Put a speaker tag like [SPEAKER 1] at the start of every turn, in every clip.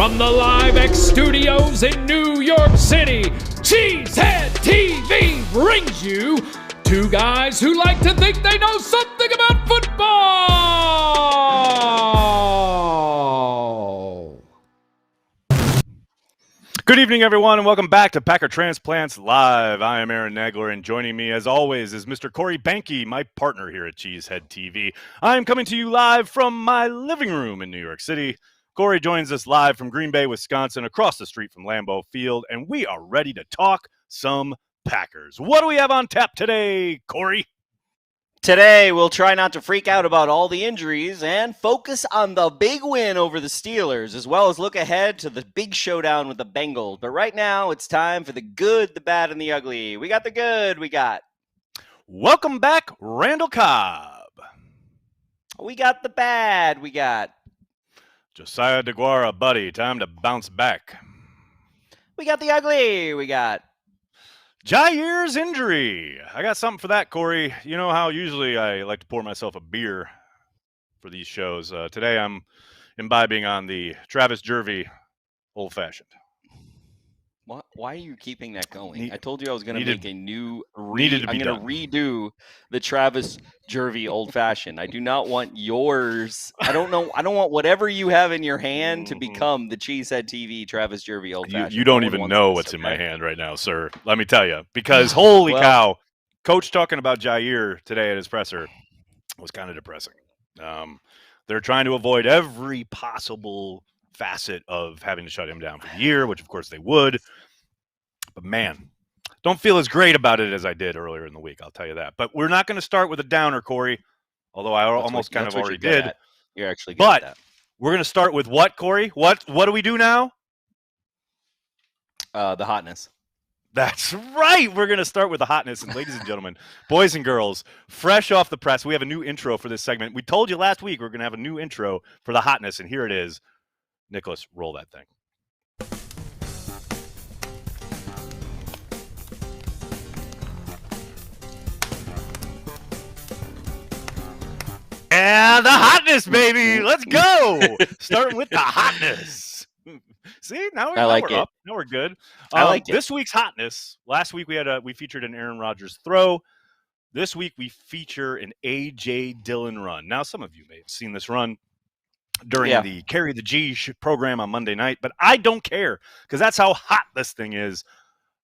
[SPEAKER 1] From the Live X Studios in New York City, Cheesehead TV brings you two guys who like to think they know something about football.
[SPEAKER 2] Good evening, everyone, and welcome back to Packer Transplants Live. I am Nagler, and joining me, as always, is Mr. Corey Behnke, my partner here at Cheesehead TV. I am coming to you live from my living room in New York City. Corey joins us live from Green Bay, Wisconsin, across the street from Lambeau Field, and we are ready to talk some Packers. What do we have on tap today, Corey?
[SPEAKER 3] Today, we'll try not to freak out about all the injuries and focus on the big win over the Steelers, as well as look ahead to the big showdown with the Bengals. But right now, it's time for the good, the bad, and the ugly. We got the good, we got.
[SPEAKER 2] Welcome back, Randall Cobb.
[SPEAKER 3] We got the bad, we got.
[SPEAKER 2] Josiah DeGuara, buddy, time to bounce back.
[SPEAKER 3] We got the ugly, we got.
[SPEAKER 2] Jair's injury. I got something for that, Corey. You know how usually I like to pour myself a beer for these shows. Today I'm imbibing on the Travis Jervey Old Fashioned.
[SPEAKER 3] Why are you keeping that going? I told you I was going to make a new. I'm
[SPEAKER 2] going
[SPEAKER 3] to redo the Travis Jervey Old Fashioned. I do not want yours. I don't want whatever you have in your hand to become the Cheesehead TV Travis Jervey Old Fashioned.
[SPEAKER 2] You don't even know what's in my hand right now, sir. Let me tell you, because holy cow, Coach talking about Jair today at his presser was kind of depressing. They're trying to avoid every possible facet of having to shut him down for the year, which of course they would. But man, don't feel as great about it as I did earlier in the week, I'll tell you that. But we're not going to start with a downer, Corey, although I almost kind of already did.
[SPEAKER 3] You're actually good at that.
[SPEAKER 2] We're going to start with what, Corey? What do we do now?
[SPEAKER 3] The hotness.
[SPEAKER 2] That's right. We're going to start with the hotness. And ladies and gentlemen, boys and girls, fresh off the press, we have a new intro for this segment. We told you last week we're going to have a new intro for the hotness, and here it is. Nicholas, roll that thing. Yeah, the hotness, baby. Let's go. Starting with the hotness. See, now we're up. Now we're good.
[SPEAKER 3] I like it.
[SPEAKER 2] This week's hotness. Last week we featured an Aaron Rodgers throw. This week we feature an A.J. Dillon run. Now, some of you may have seen this run during the Carry the G program on Monday night, but I don't care because that's how hot this thing is.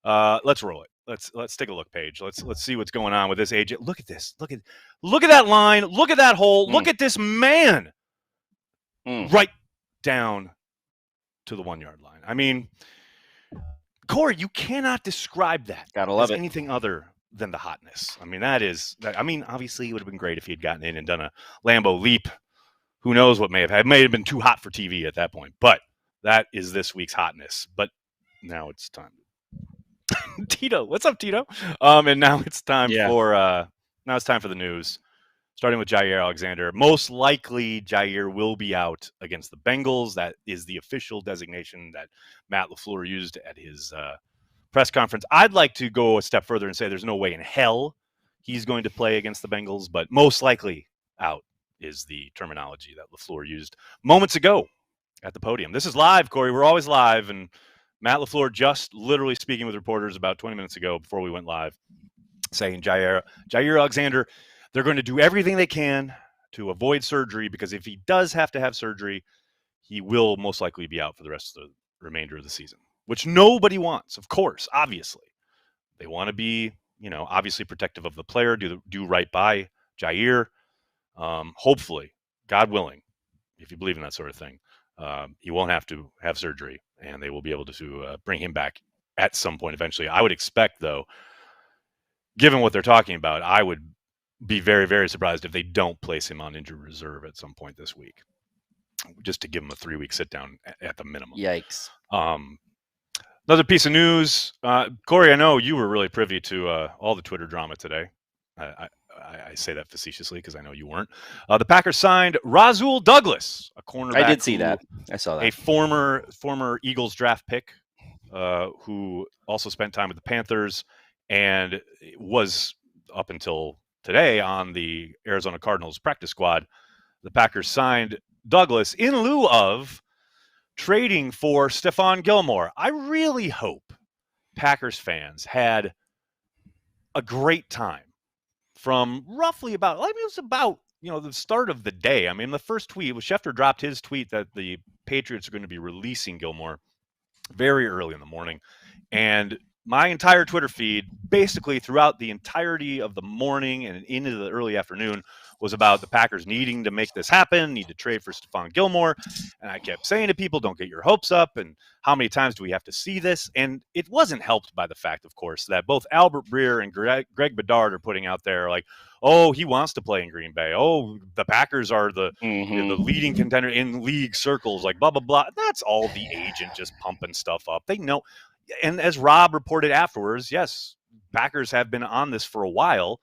[SPEAKER 2] Let's roll it. Let's take a look, Paige. Let's see what's going on with this AJ. Look at this. Look at that line. Look at that hole. Look at this man. Right down to the 1 yard line. I mean, Corey, you cannot describe that as anything other than the hotness. I mean, obviously it would have been great if he had gotten in and done a Lambeau leap. Who knows what may have happened. It may have been too hot for TV at that point, but that is this week's hotness. But now it's time. Tito, what's up, Tito? And now it's time for the news. Starting with Jair Alexander. Most likely, Jair will be out against the Bengals. That is the official designation that Matt LaFleur used at his press conference. I'd like to go a step further and say there's no way in hell he's going to play against the Bengals, but most likely out is the terminology that LaFleur used moments ago at the podium. This is live, Corey. We're always live, and Matt LaFleur just literally speaking with reporters about 20 minutes ago before we went live, saying Jair Alexander, they're going to do everything they can to avoid surgery because if he does have to have surgery, he will most likely be out for the rest of the remainder of the season, which nobody wants, of course, obviously. They want to be, obviously protective of the player, do right by Jair. Hopefully, God willing, if you believe in that sort of thing, he won't have to have surgery, and they will be able to bring him back at some point eventually. I would expect, though, given what they're talking about, I would be very, very surprised if they don't place him on injured reserve at some point this week, just to give him a 3-week sit-down at the minimum.
[SPEAKER 3] Yikes.
[SPEAKER 2] Another piece of news. Corey, I know you were really privy to all the Twitter drama today. I say that facetiously because I know you weren't. The Packers signed Rasul Douglas, a cornerback.
[SPEAKER 3] I did see that. I saw that.
[SPEAKER 2] A former Eagles draft pick who also spent time with the Panthers and was up until today on the Arizona Cardinals practice squad. The Packers signed Douglas in lieu of trading for Stephon Gilmore. I really hope Packers fans had a great time from roughly about, it was about, the start of the day. I mean, the first tweet was Schefter dropped his tweet that the Patriots are going to be releasing Gilmore very early in the morning. And my entire Twitter feed, basically throughout the entirety of the morning and into the early afternoon, was about the Packers needing to make this happen, need to trade for Stephon Gilmore. And I kept saying to people, don't get your hopes up. And how many times do we have to see this? And it wasn't helped by the fact, of course, that both Albert Breer and Greg Bedard are putting out there like, oh, he wants to play in Green Bay. Oh, the Packers are the leading contender in league circles, like blah, blah, blah. That's all the agent just pumping stuff up. They know. And as Rob reported afterwards, yes, Packers have been on this for a while.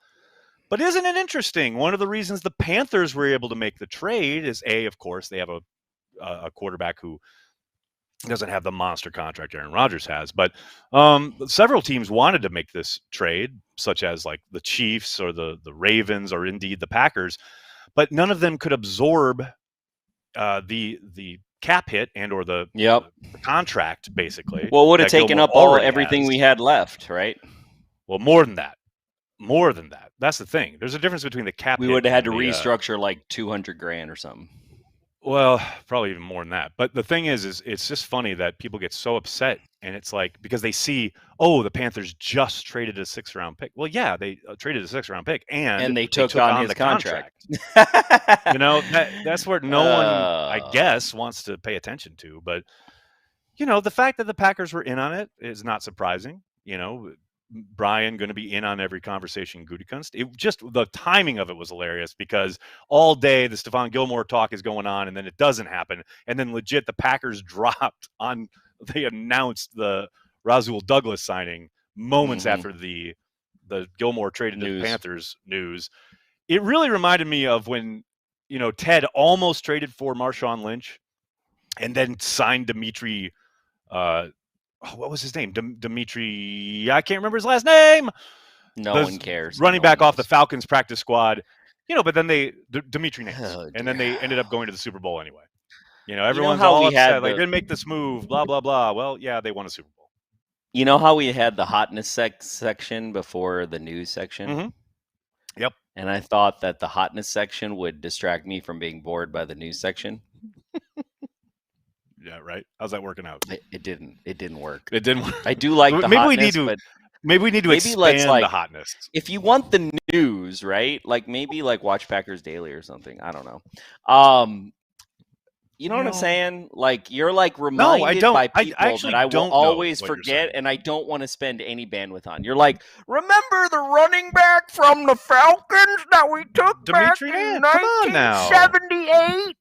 [SPEAKER 2] But isn't it interesting? One of the reasons the Panthers were able to make the trade is, of course, they have a quarterback who doesn't have the monster contract Aaron Rodgers has. But several teams wanted to make this trade, such as like the Chiefs or the Ravens or indeed the Packers. But none of them could absorb the cap hit and or the contract, basically.
[SPEAKER 3] Well, it would have taken up everything we had left, right?
[SPEAKER 2] Well, more than that. That's the thing. There's a difference between the cap.
[SPEAKER 3] We would have had to restructure like $200,000 or something.
[SPEAKER 2] Well, probably even more than that. But the thing is it's just funny that people get so upset, and it's like because they see, the Panthers just traded a 6th-round pick. Well, yeah, they traded a 6th-round pick, and
[SPEAKER 3] they took on his contract.
[SPEAKER 2] That's where no one, I guess, wants to pay attention to. But the fact that the Packers were in on it is not surprising. Brian going to be in on every conversation. Gutekunst. It just the timing of it was hilarious because all day the Stephon Gilmore talk is going on, and then it doesn't happen, and then legit the Packers dropped on. They announced the Rasul Douglas signing moments after the Gilmore trade into the Panthers news. It really reminded me of when Ted almost traded for Marshawn Lynch, and then signed Dimitri. What was his name? Dimitri. I can't remember his last name.
[SPEAKER 3] No one cares.
[SPEAKER 2] Running back off the Falcons practice squad. But then Dimitri Nance. And then they ended up going to the Super Bowl anyway. Everyone's all upset. They didn't make this move, blah, blah, blah. Well, yeah, they won a Super Bowl.
[SPEAKER 3] You know how we had the hotness section before the news section?
[SPEAKER 2] Mm-hmm. Yep.
[SPEAKER 3] And I thought that the hotness section would distract me from being bored by the news section.
[SPEAKER 2] Yeah, right. How's that working out?
[SPEAKER 3] It didn't work.
[SPEAKER 2] It didn't work.
[SPEAKER 3] I do like the hotness,
[SPEAKER 2] maybe we need to expand the hotness.
[SPEAKER 3] If you want the news, right? Like maybe watch Packers Daily or something. I don't know. You know what I'm saying? Like you're reminded by people that I will always forget, and I don't want to spend any bandwidth on. You're like, remember the running back from the Falcons that we took
[SPEAKER 2] Dimitri
[SPEAKER 3] back in
[SPEAKER 2] Nance. Come on now.
[SPEAKER 3] 1978?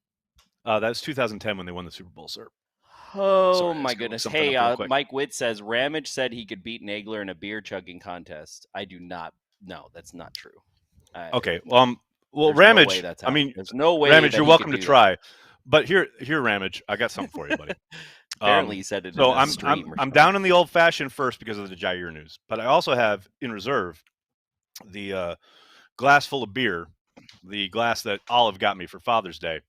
[SPEAKER 2] That was 2010 when they won the Super Bowl, sir.
[SPEAKER 3] Oh, my goodness. Hey, Mike Witt says, Ramage said he could beat Nagler in a beer chugging contest. I do not. No, that's not true.
[SPEAKER 2] Okay. Well, Ramage,
[SPEAKER 3] there's no way.
[SPEAKER 2] Ramage, you're welcome to try. But here, Ramage, I got something for you, buddy.
[SPEAKER 3] Apparently, he said it.
[SPEAKER 2] So I'm down in the old fashioned first because of the Jair news, but I also have in reserve the glass full of beer, the glass that Olive got me for Father's Day.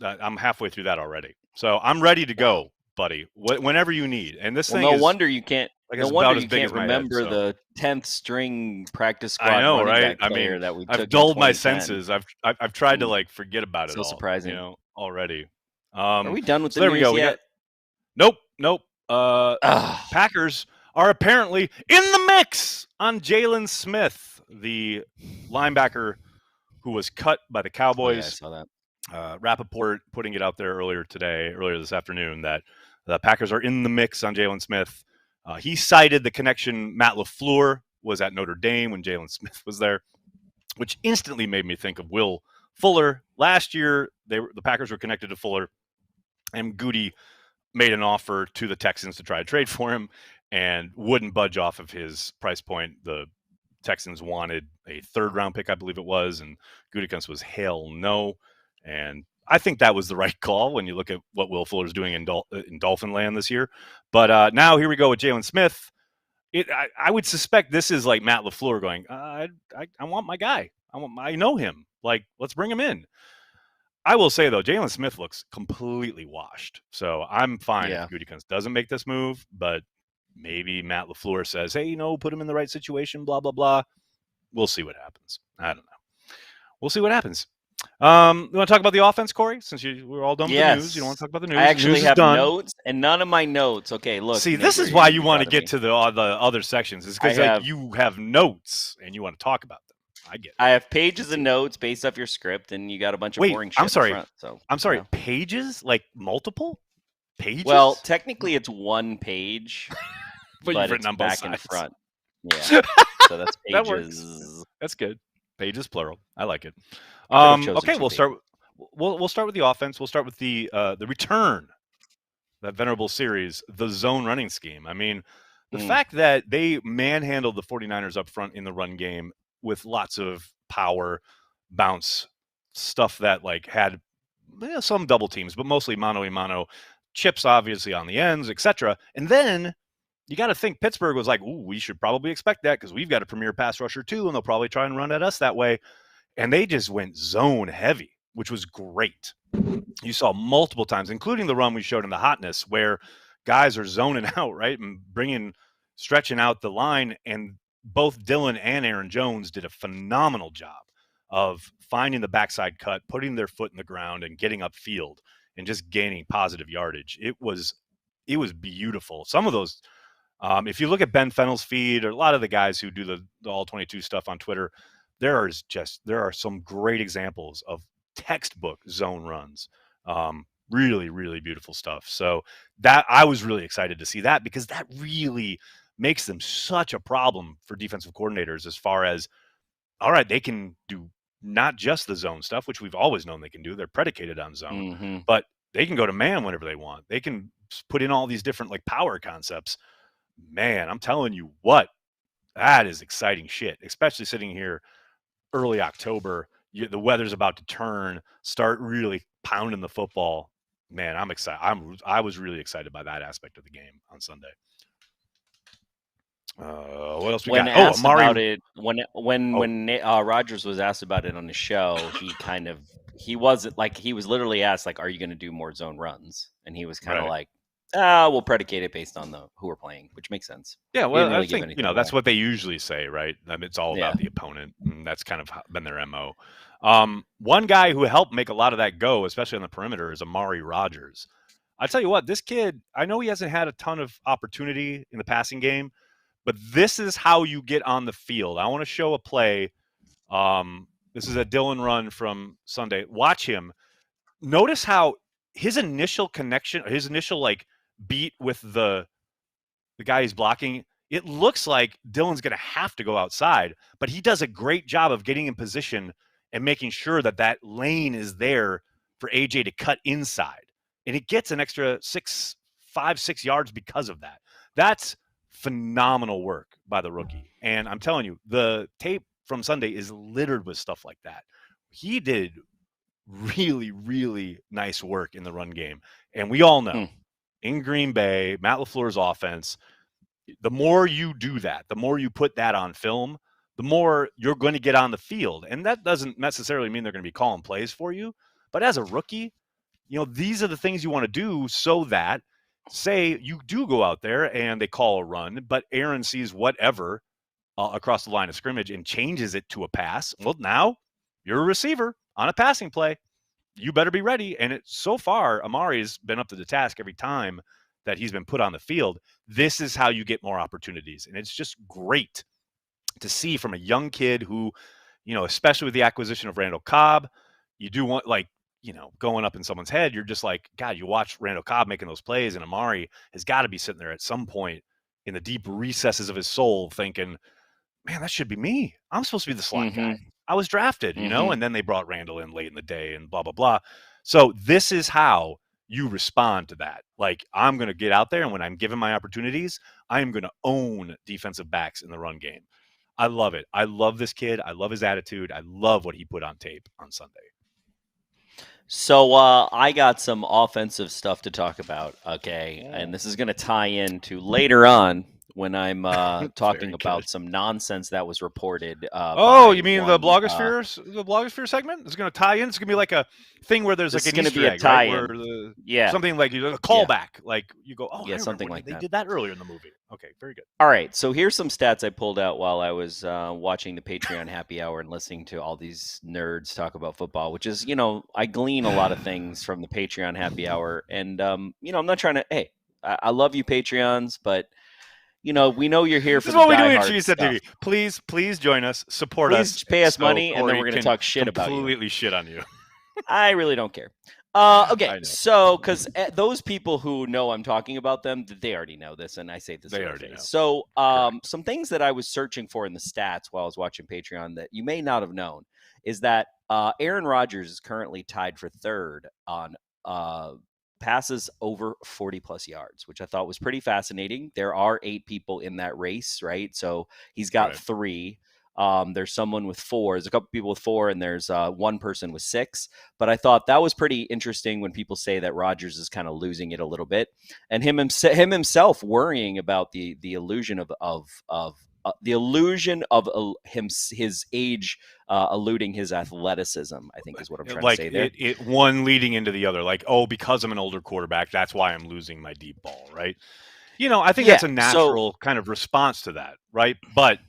[SPEAKER 2] I'm halfway through that already, so I'm ready to go, buddy. Whenever you need. And this thing,
[SPEAKER 3] no wonder you can't. No wonder you can't remember the 10th string practice squad.
[SPEAKER 2] I know, right?
[SPEAKER 3] That we
[SPEAKER 2] I've dulled my senses. I've tried to forget about it.
[SPEAKER 3] So
[SPEAKER 2] all,
[SPEAKER 3] surprising,
[SPEAKER 2] already.
[SPEAKER 3] Are we done with the
[SPEAKER 2] news
[SPEAKER 3] news yet?
[SPEAKER 2] Nope. Packers are apparently in the mix on Jaylen Smith, the linebacker who was cut by the Cowboys.
[SPEAKER 3] Yeah, I saw that.
[SPEAKER 2] Rappaport putting it out there earlier this afternoon, that the Packers are in the mix on Jaylen Smith. He cited the connection. Matt LaFleur was at Notre Dame when Jaylen Smith was there, which instantly made me think of Will Fuller. Last year, the Packers were connected to Fuller, and Goody made an offer to the Texans to try to trade for him and wouldn't budge off of his price point. The Texans wanted a 3rd-round pick, I believe it was, and Gutekunst was hell no. And I think that was the right call when you look at what Will Fuller's doing in Dolphin land this year. But now here we go with Jaylen Smith. I would suspect this is like Matt LaFleur going, I want my guy. I know him. Let's bring him in. I will say, though, Jaylen Smith looks completely washed. So I'm fine
[SPEAKER 3] Yeah.
[SPEAKER 2] if Gutekunst doesn't make this move, but maybe Matt LaFleur says, hey, put him in the right situation, blah, blah, blah. We'll see what happens. I don't know. We'll see what happens. You want to talk about the offense, Corey? Since we're all done with the news, you don't want to talk about the news.
[SPEAKER 3] I actually have
[SPEAKER 2] done.
[SPEAKER 3] notes, and none of my notes. Okay, look.
[SPEAKER 2] See, this is why you want to get to the other sections. Is because you have notes and you want to talk about them. I get it.
[SPEAKER 3] I have pages of notes based off your script, and you got a bunch of boring shit
[SPEAKER 2] I'm sorry.
[SPEAKER 3] in front. So
[SPEAKER 2] I'm sorry. Pages? Like multiple pages?
[SPEAKER 3] Well, technically it's one page,
[SPEAKER 2] but you've written on both
[SPEAKER 3] back
[SPEAKER 2] sides.
[SPEAKER 3] And front. Yeah. So that's pages.
[SPEAKER 2] That works. That's good. Pages plural. I like it. Okay, we'll start. We'll start with the offense. We'll start with the return, that venerable series, the zone running scheme. I mean, the fact that they manhandled the 49ers up front in the run game with lots of power, bounce, stuff that like had some double teams, but mostly mano-a-mano, chips obviously on the ends, etc. And then you got to think Pittsburgh was like, ooh, we should probably expect that because we've got a premier pass rusher too, and they'll probably try and run at us that way. And they just went zone heavy, which was great. You saw multiple times, including the run we showed in the hotness, where guys are zoning out, right, and stretching out the line. And both Dillon and Aaron Jones did a phenomenal job of finding the backside cut, putting their foot in the ground, and getting upfield and just gaining positive yardage. It was beautiful. Some of those, if you look at Ben Fennell's feed or a lot of the guys who do the All 22 stuff on Twitter, there are some great examples of textbook zone runs. Really, really beautiful stuff. So that I was really excited to see that because that really makes them such a problem for defensive coordinators as far as, all right, they can do not just the zone stuff, which we've always known they can do. They're predicated on zone, but they can go to man whenever they want. They can put in all these different like power concepts. Man, I'm telling you what, that is exciting shit, especially sitting here early October. The weather's about to turn, start really pounding the football. Man, I'm excited. I was really excited by that aspect of the game on Sunday. What else we got?
[SPEAKER 3] Amari. About it, when Rodgers was asked about it on the show, he was literally asked like, "Are you going to do more zone runs?" And he was kind of like, we'll predicate it based on who we're playing, which makes sense.
[SPEAKER 2] Yeah, well, I think that's what they usually say, right? I mean, it's all about the opponent, and that's kind of been their MO. One guy who helped make a lot of that go, especially on the perimeter, is Amari Rogers. I tell you what, this kid, I know he hasn't had a ton of opportunity in the passing game, but this is how you get on the field. I want to show a play. This is a Dillon run from Sunday. Watch him. Notice how his initial connection, his initial like beat with the guy he's blocking, it looks like Dillon's going to have to go outside, but he does a great job of getting in position and making sure that lane is there for AJ to cut inside. And it gets an extra 5-6 yards because of that. That's phenomenal work by the rookie. And I'm telling you, the tape from Sunday is littered with stuff like that. He did really, really nice work in the run game. And we all know in Green Bay, Matt LaFleur's offense, the more you do that, the more you put that on film, the more you're going to get on the field. And that doesn't necessarily mean they're going to be calling plays for you. But as a rookie, these are the things you want to do so that, say you do go out there and they call a run, but Aaron sees whatever across the line of scrimmage and changes it to a pass. Well, now you're a receiver on a passing play. You better be ready. And so far, Amari's been up to the task every time that he's been put on the field. This is how you get more opportunities. And it's just great to see from a young kid who, especially with the acquisition of Randall Cobb, you do want going up in someone's head, you're just like, God, you watch Randall Cobb making those plays, and Amari has got to be sitting there at some point in the deep recesses of his soul thinking, man, that should be me. I'm supposed to be the slot guy. I was drafted, and then they brought Randall in late in the day and blah, blah, blah. So this is how you respond to that. Like, I'm going to get out there, and when I'm given my opportunities, I am going to own defensive backs in the run game. I love it. I love this kid. I love his attitude. I love what he put on tape on Sunday.
[SPEAKER 3] So I got some offensive stuff to talk about, okay? And this is going to tie into later on when I'm talking about some nonsense that was reported.
[SPEAKER 2] You mean the Blogosphere segment? It's going to tie in. It's going to be like a thing where there's like an Easter egg, right? Where something like a callback, like you go, oh, yeah, something like that. They did that earlier in the movie. Okay, very good.
[SPEAKER 3] All right, so here's some stats I pulled out while I was watching the Patreon happy hour and listening to all these nerds talk about football, which is, I glean a lot of things from the Patreon happy hour. And, I'm not trying to, hey, I love you Patreons, but, we know you're here for the diehard stuff. This is what we do in
[SPEAKER 2] CHTV. Please join us, support us.
[SPEAKER 3] Please pay us money, and then we're going to talk shit about you.
[SPEAKER 2] Completely shit on you.
[SPEAKER 3] I really don't care. Okay, so because those people who know I'm talking about them, they already know this, and I say this. They already know. So, some things that I was searching for in the stats while I was watching Patreon that you may not have known is that Aaron Rodgers is currently tied for third on passes over 40-plus yards, which I thought was pretty fascinating. There are 8 people in that race, right? So he's got 3. There's someone with 4. There's a couple people with 4, and there's one person with 6. But I thought that was pretty interesting when people say that Rodgers is kind of losing it a little bit, and him himself worrying about the illusion of his age eluding his athleticism, I think is what I'm trying to say there.
[SPEAKER 2] One leading into the other, like, because I'm an older quarterback, that's why I'm losing my deep ball, right? I think that's a natural kind of response to that, right? But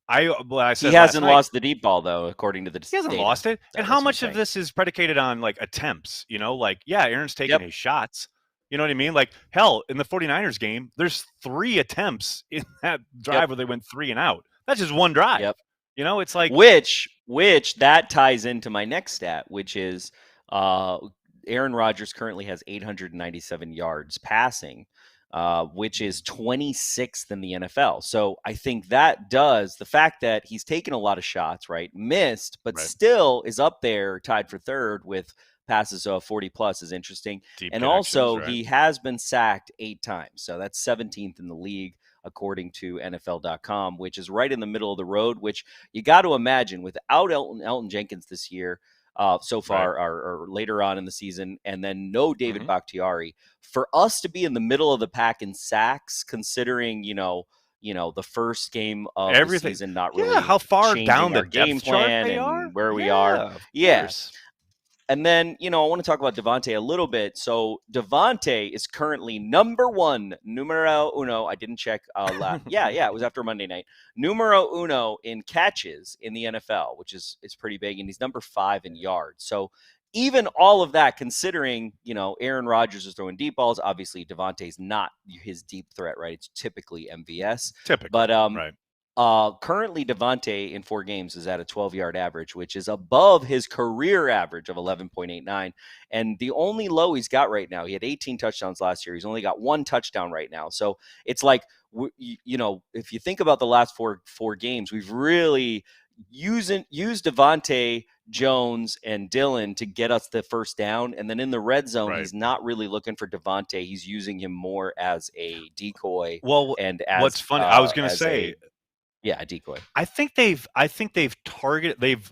[SPEAKER 2] I said
[SPEAKER 3] he hasn't lost the deep ball, though, according to the
[SPEAKER 2] he hasn't lost it. And how much of this is predicated on, like, attempts? Aaron's taking his shots. You know what I mean? Like, hell, in the 49ers game, there's 3 attempts in that drive where they went 3 and out. That's just one drive.
[SPEAKER 3] Yep.
[SPEAKER 2] It's like...
[SPEAKER 3] Which that ties into my next stat, which is Aaron Rodgers currently has 897 yards passing, which is 26th in the NFL. So I think that does the fact that he's taken a lot of shots, right? Missed, but still is up there tied for third with passes of 40-plus is interesting. And also he has been sacked 8 times. So that's 17th in the league, according to NFL.com, which is right in the middle of the road, which you got to imagine without Elton Jenkins this year, so far or later on in the season, and then no David Bakhtiari, for us to be in the middle of the pack in sacks, considering, the first game of the season, not really
[SPEAKER 2] how far down the
[SPEAKER 3] game plan and where we are. Yes. And then, I want to talk about Devondre a little bit. So Devondre is currently numero uno. I didn't check. It was after Monday night. Numero uno in catches in the NFL, which is pretty big. And he's number 5 in yards. So even all of that, considering, Aaron Rodgers is throwing deep balls, obviously Devontae's not his deep threat, right? It's typically MVS. But currently Devondre in 4 games is at a 12-yard average, which is above his career average of 11.89. And the only low he's got right now, he had 18 touchdowns last year. He's only got 1 touchdown right now. So it's like, if you think about the last four games, we've really used Devontae, Jones, and Dillon to get us the first down. And then in the red zone, he's not really looking for Devontae. He's using him more as a decoy.
[SPEAKER 2] Well, and what's funny, I was going to say...
[SPEAKER 3] a decoy.
[SPEAKER 2] I think they've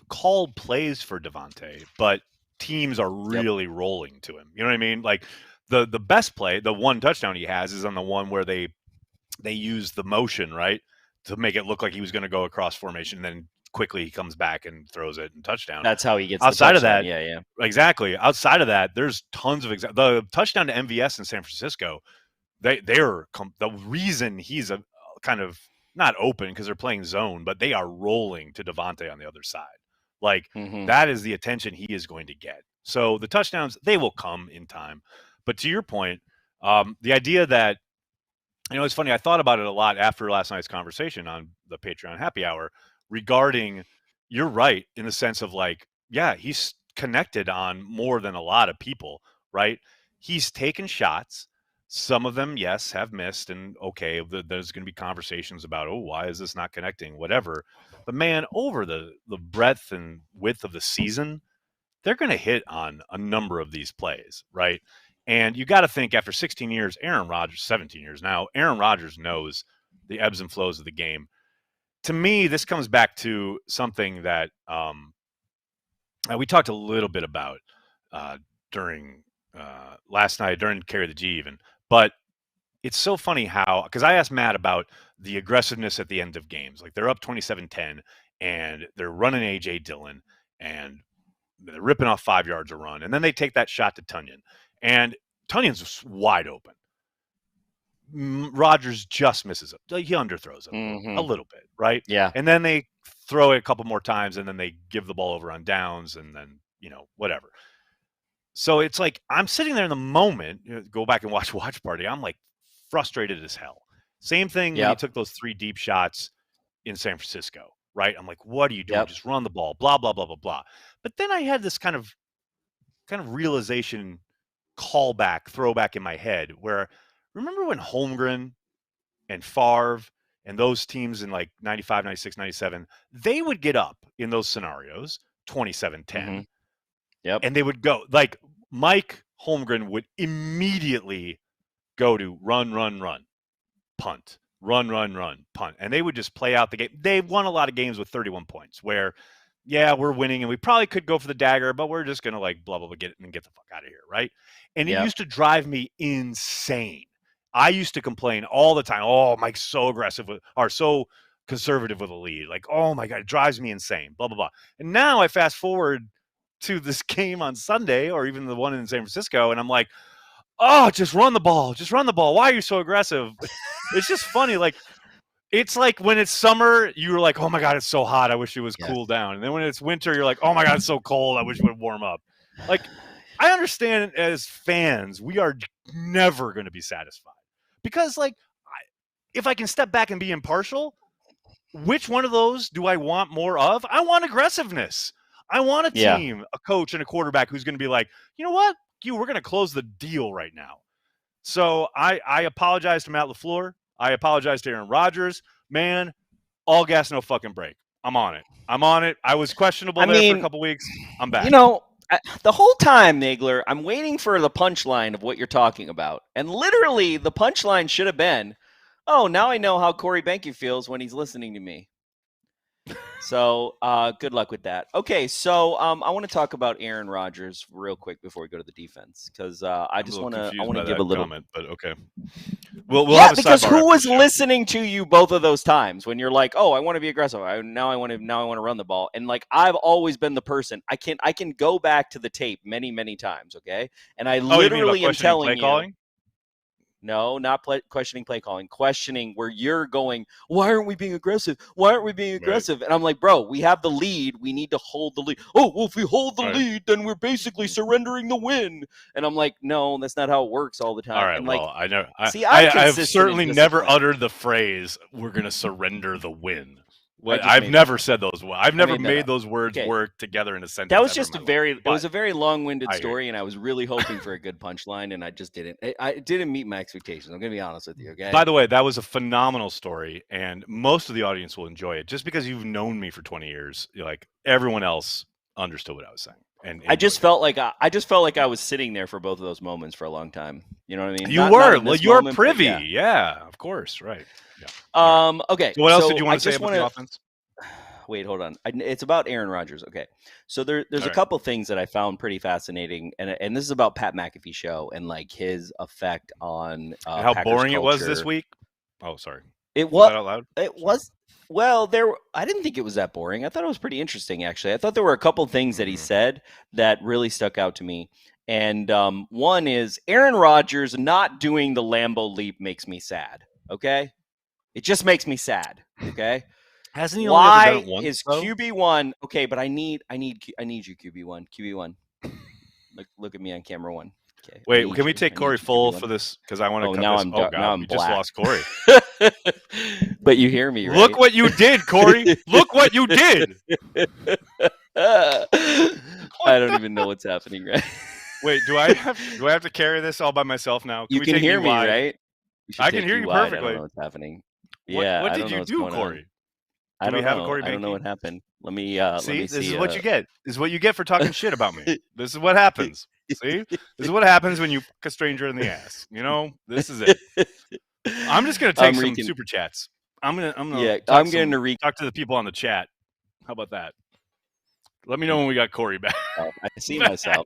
[SPEAKER 2] called plays for Devontae, but teams are really rolling to him. You know what I mean? Like the best play, the 1 touchdown he has is on the one where they use the motion, right, to make it look like he was going to go across formation, and then quickly he comes back and throws it and touchdown.
[SPEAKER 3] That's how he gets
[SPEAKER 2] outside
[SPEAKER 3] the touchdown.
[SPEAKER 2] Of that. Exactly. Outside of that, there's tons of the touchdown to MVS in San Francisco. They're the reason he's a kind of not open because they're playing zone, but they are rolling to Devontae on the other side. Like that is the attention he is going to get. So the touchdowns, they will come in time. But to your point, the idea that, it's funny, I thought about it a lot after last night's conversation on the Patreon happy hour regarding, you're right, in the sense of like, he's connected on more than a lot of people, right? He's taken shots. Some of them, yes, have missed, and okay, there's going to be conversations about, why is this not connecting, whatever. But man, over the breadth and width of the season, they're going to hit on a number of these plays, right? And you got to think, after 16 years, 17 years now, Aaron Rodgers knows the ebbs and flows of the game. To me, this comes back to something that we talked a little bit about during last night, during Carry the G even. But it's so funny how, because I asked Matt about the aggressiveness at the end of games. Like they're up 27-10 and they're running A.J. Dillon and they're ripping off 5 yards a run. And then they take that shot to Tunyon. And Tunyon's wide open. Rodgers just misses it. He underthrows it a little bit, right?
[SPEAKER 3] Yeah.
[SPEAKER 2] And then they throw it a couple more times and then they give the ball over on downs and then, whatever. So it's like I'm sitting there in the moment, go back and watch Party. I'm like frustrated as hell. Same thing when he took those 3 deep shots in San Francisco, right? I'm like, what are you doing? Just run the ball, blah, blah, blah, blah, blah. But then I had this kind of realization throwback in my head where remember when Holmgren and Favre and those teams in like 95, 96, 97, they would get up in those scenarios, 27-10.
[SPEAKER 3] Yep.
[SPEAKER 2] And they would go, like Mike Holmgren would immediately go to run, punt, run, punt. And they would just play out the game. They've won a lot of games with 31 points where, we're winning and we probably could go for the dagger, but we're just going to like blah, blah, blah, get the fuck out of here, right? And it used to drive me insane. I used to complain all the time, oh, Mike's so aggressive or so conservative with a lead. Like, oh my God, it drives me insane, blah, blah, blah. And now I fast forward to this game on Sunday or even the one in San Francisco. And I'm like, oh, just run the ball. Why are you so aggressive? It's just funny. Like, it's like when it's summer, you're like, oh my God, it's so hot. I wish it was cool down. And then when it's winter, you're like, oh my God, it's so cold. I wish it would warm up. Like, I understand as fans, we are never going to be satisfied because like, if I can step back and be impartial, which one of those do I want more of? I want aggressiveness. I want a team, a coach, and a quarterback who's going to be like, you know what? We're going to close the deal right now. So I apologize to Matt LaFleur. I apologize to Aaron Rodgers. Man, all gas, no fucking break. I'm on it. I was questionable for a couple weeks. I'm back.
[SPEAKER 3] The whole time, Nagler, I'm waiting for the punchline of what you're talking about. And literally, the punchline should have been, oh, now I know how Corey Behnke feels when he's listening to me. So good luck with that. Okay, so I want to talk about Aaron Rodgers real quick before we go to the defense because I just want to give a little
[SPEAKER 2] comment, but okay. We'll have a
[SPEAKER 3] because who was listening to you both of those times when you're like, oh, I want to be aggressive. Now I want to run the ball, and like I've always been the person. I can go back to the tape many times. Okay, and I literally am telling you. Calling? No, not questioning play calling. Questioning where you're going, why aren't we being aggressive? Right. And I'm like, bro, we have the lead. We need to hold the lead. Oh, well, if we hold the lead, then we're basically surrendering the win. And I'm like, no, that's not how it works all the time.
[SPEAKER 2] All right,
[SPEAKER 3] and
[SPEAKER 2] well, I know.
[SPEAKER 3] I've
[SPEAKER 2] certainly never uttered the phrase, we're going to surrender the win. I've never said those. I've never made those words work together in a sentence.
[SPEAKER 3] That was just it was a very long-winded story, and I was really hoping for a good punchline, and I just didn't. It didn't meet my expectations. I'm going to be honest with you, okay?
[SPEAKER 2] By the way, that was a phenomenal story, and most of the audience will enjoy it. Just because you've known me for 20 years, like everyone else understood what I was saying. And
[SPEAKER 3] I just felt like I was sitting there for both of those moments for a long time. You know what I mean?
[SPEAKER 2] You were privy. Yeah, of course, right. Yeah.
[SPEAKER 3] Okay.
[SPEAKER 2] So what else did you want to say about the offense?
[SPEAKER 3] Wait, hold on. It's about Aaron Rodgers. Okay. So there's a couple things that I found pretty fascinating, and this is about Pat McAfee show and like his effect on
[SPEAKER 2] how
[SPEAKER 3] Packers
[SPEAKER 2] boring
[SPEAKER 3] culture.
[SPEAKER 2] It was this week. Oh, sorry.
[SPEAKER 3] It was
[SPEAKER 2] that out loud?
[SPEAKER 3] It was. Well, I didn't think it was that boring. I thought it was pretty interesting, actually. I thought there were a couple things that he said that really stuck out to me. And one is Aaron Rodgers not doing the Lambeau leap makes me sad. Okay. It just makes me sad. Okay.
[SPEAKER 2] Hasn't he only ever done it once?
[SPEAKER 3] Is QB1 okay? But I need you QB1. QB1. Look at me on camera one. Okay.
[SPEAKER 2] Wait, can we take Corey full for this? Because I want to.
[SPEAKER 3] Now I'm
[SPEAKER 2] God,
[SPEAKER 3] now I'm
[SPEAKER 2] we
[SPEAKER 3] black.
[SPEAKER 2] just lost Corey.
[SPEAKER 3] But you hear me, right?
[SPEAKER 2] Look what you did, Corey. Look what you did.
[SPEAKER 3] I don't even know what's happening, right?
[SPEAKER 2] Wait, do I have to carry this all by myself now?
[SPEAKER 3] You can hear me, right?
[SPEAKER 2] I can hear you perfectly.
[SPEAKER 3] I don't know what's happening.
[SPEAKER 2] What did you do, Corey?
[SPEAKER 3] I don't know.
[SPEAKER 2] Corey Behnke?
[SPEAKER 3] I don't know what happened. Let me
[SPEAKER 2] see. This is what you get. This is what you get for talking shit about me. This is what happens. See, this is what happens when you fuck a stranger in the ass. You know, this is it. I'm just gonna take some super chats. I'm gonna talk to the people on the chat. How about that? Let me know when we got Corey back.
[SPEAKER 3] I see myself.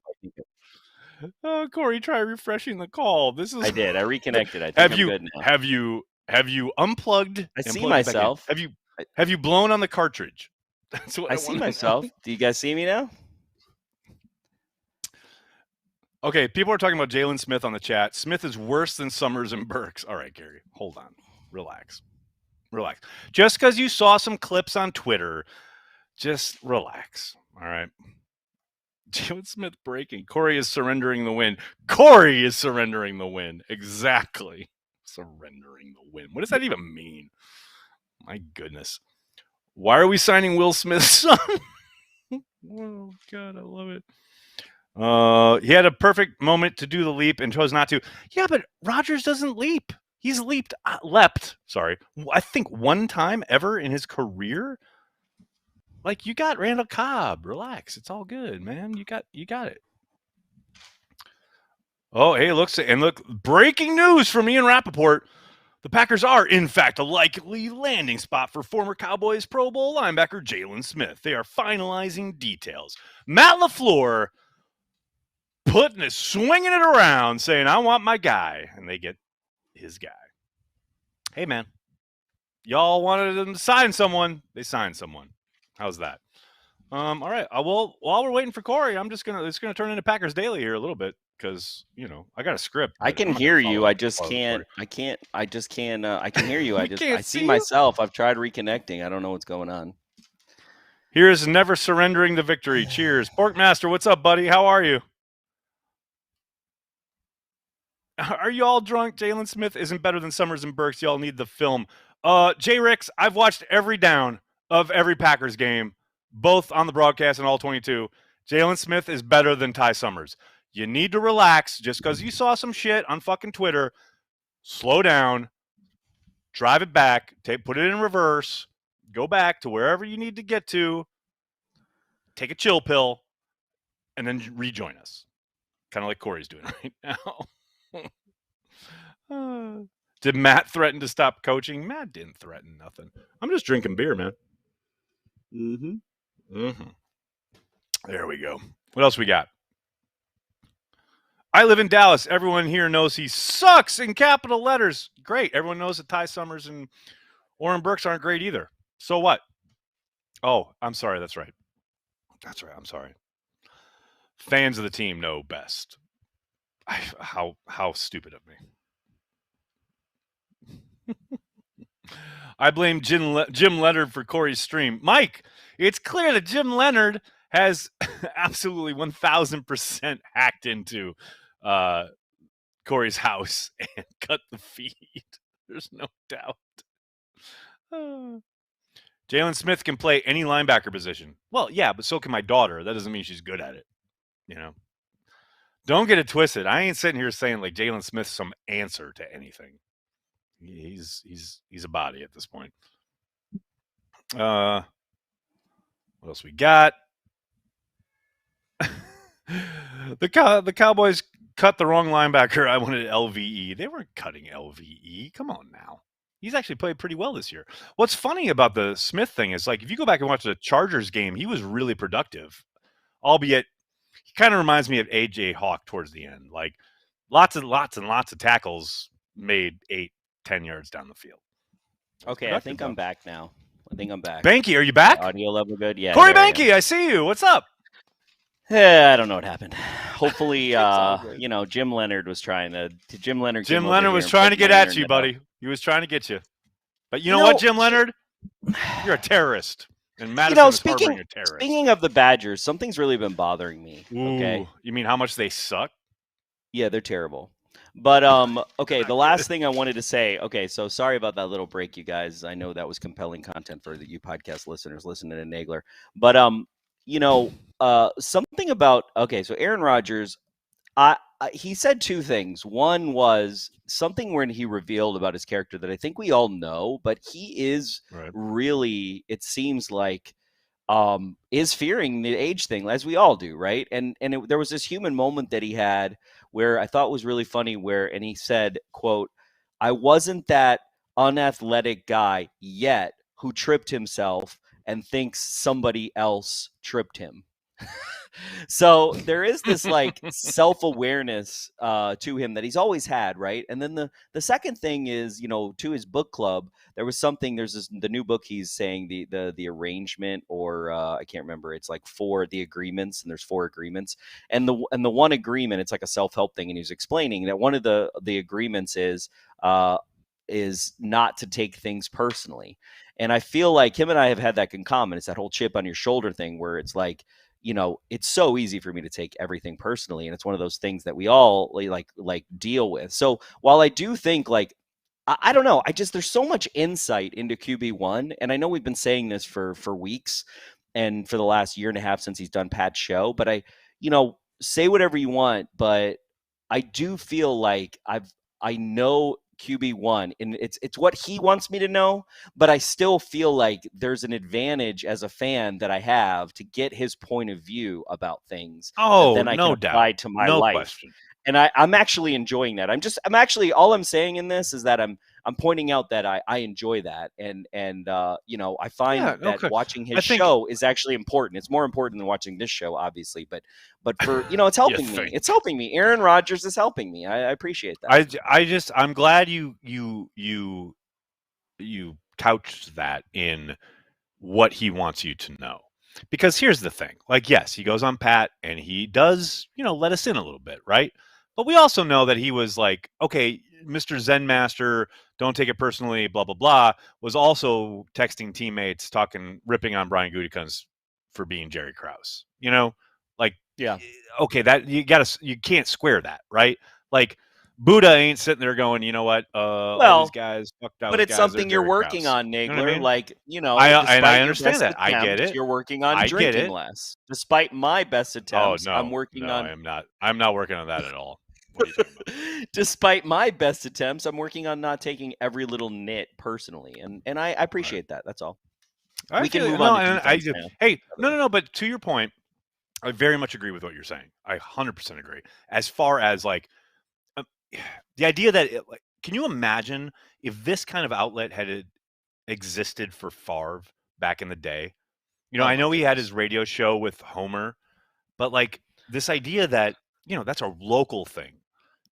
[SPEAKER 2] Oh, Corey, try refreshing the call. This is.
[SPEAKER 3] I did. I reconnected. I think I'm good now.
[SPEAKER 2] Have you unplugged?
[SPEAKER 3] I see myself.
[SPEAKER 2] Have you blown on the cartridge?
[SPEAKER 3] That's what I see myself. Do you guys see me now?
[SPEAKER 2] Okay, people are talking about Jaylen Smith on the chat. Smith is worse than Summers and Burks. All right, Gary, hold on. Relax. Just because you saw some clips on Twitter, just relax. All right. Jaylen Smith breaking. Corey is surrendering the win. Exactly. Surrendering the win. What does that even mean? My goodness. Why are we signing Will Smith's son? Oh, God, I love it. He had a perfect moment to do the leap and chose not to. Yeah, but Rodgers doesn't leap. He's leapt, sorry, I think one time ever in his career. Like, you got Randall Cobb. Relax. It's all good, man. You got it. Oh, hey, look, breaking news from Ian Rappaport. The Packers are, in fact, a likely landing spot for former Cowboys Pro Bowl linebacker Jaylen Smith. They are finalizing details. Matt LaFleur swinging it around, saying, I want my guy. And they get his guy. Hey, man. Y'all wanted them to sign someone. They signed someone. How's that? All right. While we're waiting for Corey, it's gonna turn into Packers Daily here a little bit because I got a script.
[SPEAKER 3] I can hear you. I just can't. I can hear you. I see myself. I've tried reconnecting. I don't know what's going on.
[SPEAKER 2] Here's never surrendering the victory. Cheers, Porkmaster. What's up, buddy? How are you? Are you all drunk? Jaylen Smith isn't better than Summers and Burks. Y'all need the film. J-Rix, I've watched every down of every Packers game, both on the broadcast and all 22. Jaylen Smith is better than Ty Summers. You need to relax. Just because you saw some shit on fucking Twitter, slow down, drive it back, put it in reverse, go back to wherever you need to get to, take a chill pill, and then rejoin us. Kind of like Corey's doing right now. Did Matt threaten to stop coaching? Matt didn't threaten nothing. I'm just drinking beer, man. There we go. What else we got? I live in Dallas. Everyone here knows he sucks in capital letters. Great. Everyone knows that Ty Summers and Oren Burks aren't great either. So what? Oh, I'm sorry. That's right. I'm sorry. Fans of the team know best. How stupid of me. I blame Jim Leonard for Corey's stream. Mike, it's clear that Jim Leonard has absolutely 1,000% hacked into Corey's house and cut the feed. There's no doubt. Jaylen Smith can play any linebacker position. Well, yeah, but so can my daughter. That doesn't mean she's good at it. Don't get it twisted. I ain't sitting here saying like Jaylen Smith's some answer to anything. He's a body at this point. What else we got? The Cowboys cut the wrong linebacker. I wanted LVE. They weren't cutting LVE. Come on now. He's actually played pretty well this year. What's funny about the Smith thing is, like, if you go back and watch the Chargers game, he was really productive, albeit he kind of reminds me of AJ Hawk towards the end. Like, lots and lots of tackles made 8-10 yards down the field.
[SPEAKER 3] Okay, I think I'm back now.
[SPEAKER 2] Behnke, are you back?
[SPEAKER 3] Audio level good? Yeah.
[SPEAKER 2] Corey Behnke, I see you. What's up?
[SPEAKER 3] I don't know what happened. Hopefully, Jim Leonard was trying to. Jim Leonard
[SPEAKER 2] was trying to get at you, buddy. He was trying to get you. But you know what, Jim Leonard? You're a terrorist. And Madison is harboring a terrorist.
[SPEAKER 3] Speaking of the Badgers, something's really been bothering me. Okay.
[SPEAKER 2] You mean how much they suck?
[SPEAKER 3] Yeah, they're terrible. But okay, the last thing I wanted to say. Okay, so sorry about that little break, you guys. I know that was compelling content for you podcast listeners listening to Nagler. But something about so Aaron Rodgers, he said two things. One was something when he revealed about his character that I think we all know, but he is really, it seems like, is fearing the age thing, as we all do, right? And there was this human moment that he had where I thought was really funny, and he said, quote, "I wasn't that unathletic guy yet who tripped himself and thinks somebody else tripped him." So there is this like self-awareness to him that he's always had, right? And then the second thing is, to his book club, there was something. There's the new book he's saying the arrangement, or I can't remember. It's like the agreements, and there's 4 agreements, and the one agreement, it's like a self-help thing, and he's explaining that one of the agreements is not to take things personally. And I feel like him and I have had that in common. It's that whole chip on your shoulder thing where it's like, it's so easy for me to take everything personally. And it's one of those things that we all like deal with. So while I do think I don't know, there's so much insight into QB1. And I know we've been saying this for weeks and for the last year and a half since he's done Pat's show, but say whatever you want, but I do feel like I know QB1, and it's what he wants me to know, but I still feel like there's an advantage as a fan that I have to get his point of view about things.
[SPEAKER 2] Oh,
[SPEAKER 3] then I
[SPEAKER 2] no
[SPEAKER 3] can
[SPEAKER 2] doubt.
[SPEAKER 3] apply to my
[SPEAKER 2] No
[SPEAKER 3] life.
[SPEAKER 2] question.
[SPEAKER 3] And I'm actually enjoying that. I'm actually, all I'm saying in this is that I'm pointing out that I enjoy that. And I find that watching his show is actually important. It's more important than watching this show, obviously, but for, it's helping me. It's helping me. Aaron Rodgers is helping me. I appreciate that.
[SPEAKER 2] I'm glad you couched that in what he wants you to know. Because here's the thing. Like, yes, he goes on Pat and he does, let us in a little bit, right? But we also know that he was like, okay, Mr. Zen Master, don't take it personally, blah, blah, blah, was also texting teammates, ripping on Brian Gutekunst for being Jerry Krause. Like,
[SPEAKER 3] yeah,
[SPEAKER 2] okay, that you can't square that, right? Like, Buddha ain't sitting there going, you know what? All these guys fucked out.
[SPEAKER 3] But it's something you're working on, Nagler.
[SPEAKER 2] You know what I mean?
[SPEAKER 3] Like,
[SPEAKER 2] I understand that. I get it.
[SPEAKER 3] You're working on drinking less. Despite my best attempts, I'm working on.
[SPEAKER 2] I'm not working on that at all. What are you talking about?
[SPEAKER 3] Despite my best attempts, I'm working on not taking every little nit personally, and I appreciate that. That's all. We can move on.
[SPEAKER 2] Hey, no. But to your point, I very much agree with what you're saying. I 100% agree. As far as like. The idea that, can you imagine if this kind of outlet had existed for Favre back in the day? I know he had his radio show with Homer, but like this idea that, that's a local thing.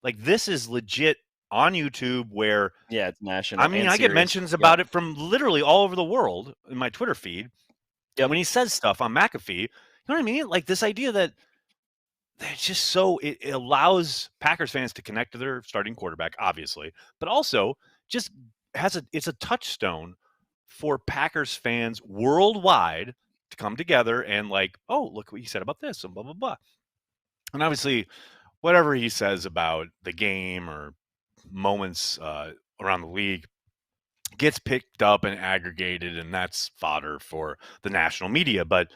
[SPEAKER 2] Like this is legit on YouTube where.
[SPEAKER 3] Yeah, it's national.
[SPEAKER 2] I mean, I get mentions about it from literally all over the world in my Twitter feed. Yeah, when he says stuff on McAfee, you know what I mean? Like this idea that. It's just so it allows Packers fans to connect to their starting quarterback, obviously, but also just it's a touchstone for Packers fans worldwide to come together and like, oh, look what he said about this and blah, blah, blah. And obviously, whatever he says about the game or moments around the league gets picked up and aggregated, and that's fodder for the national media. But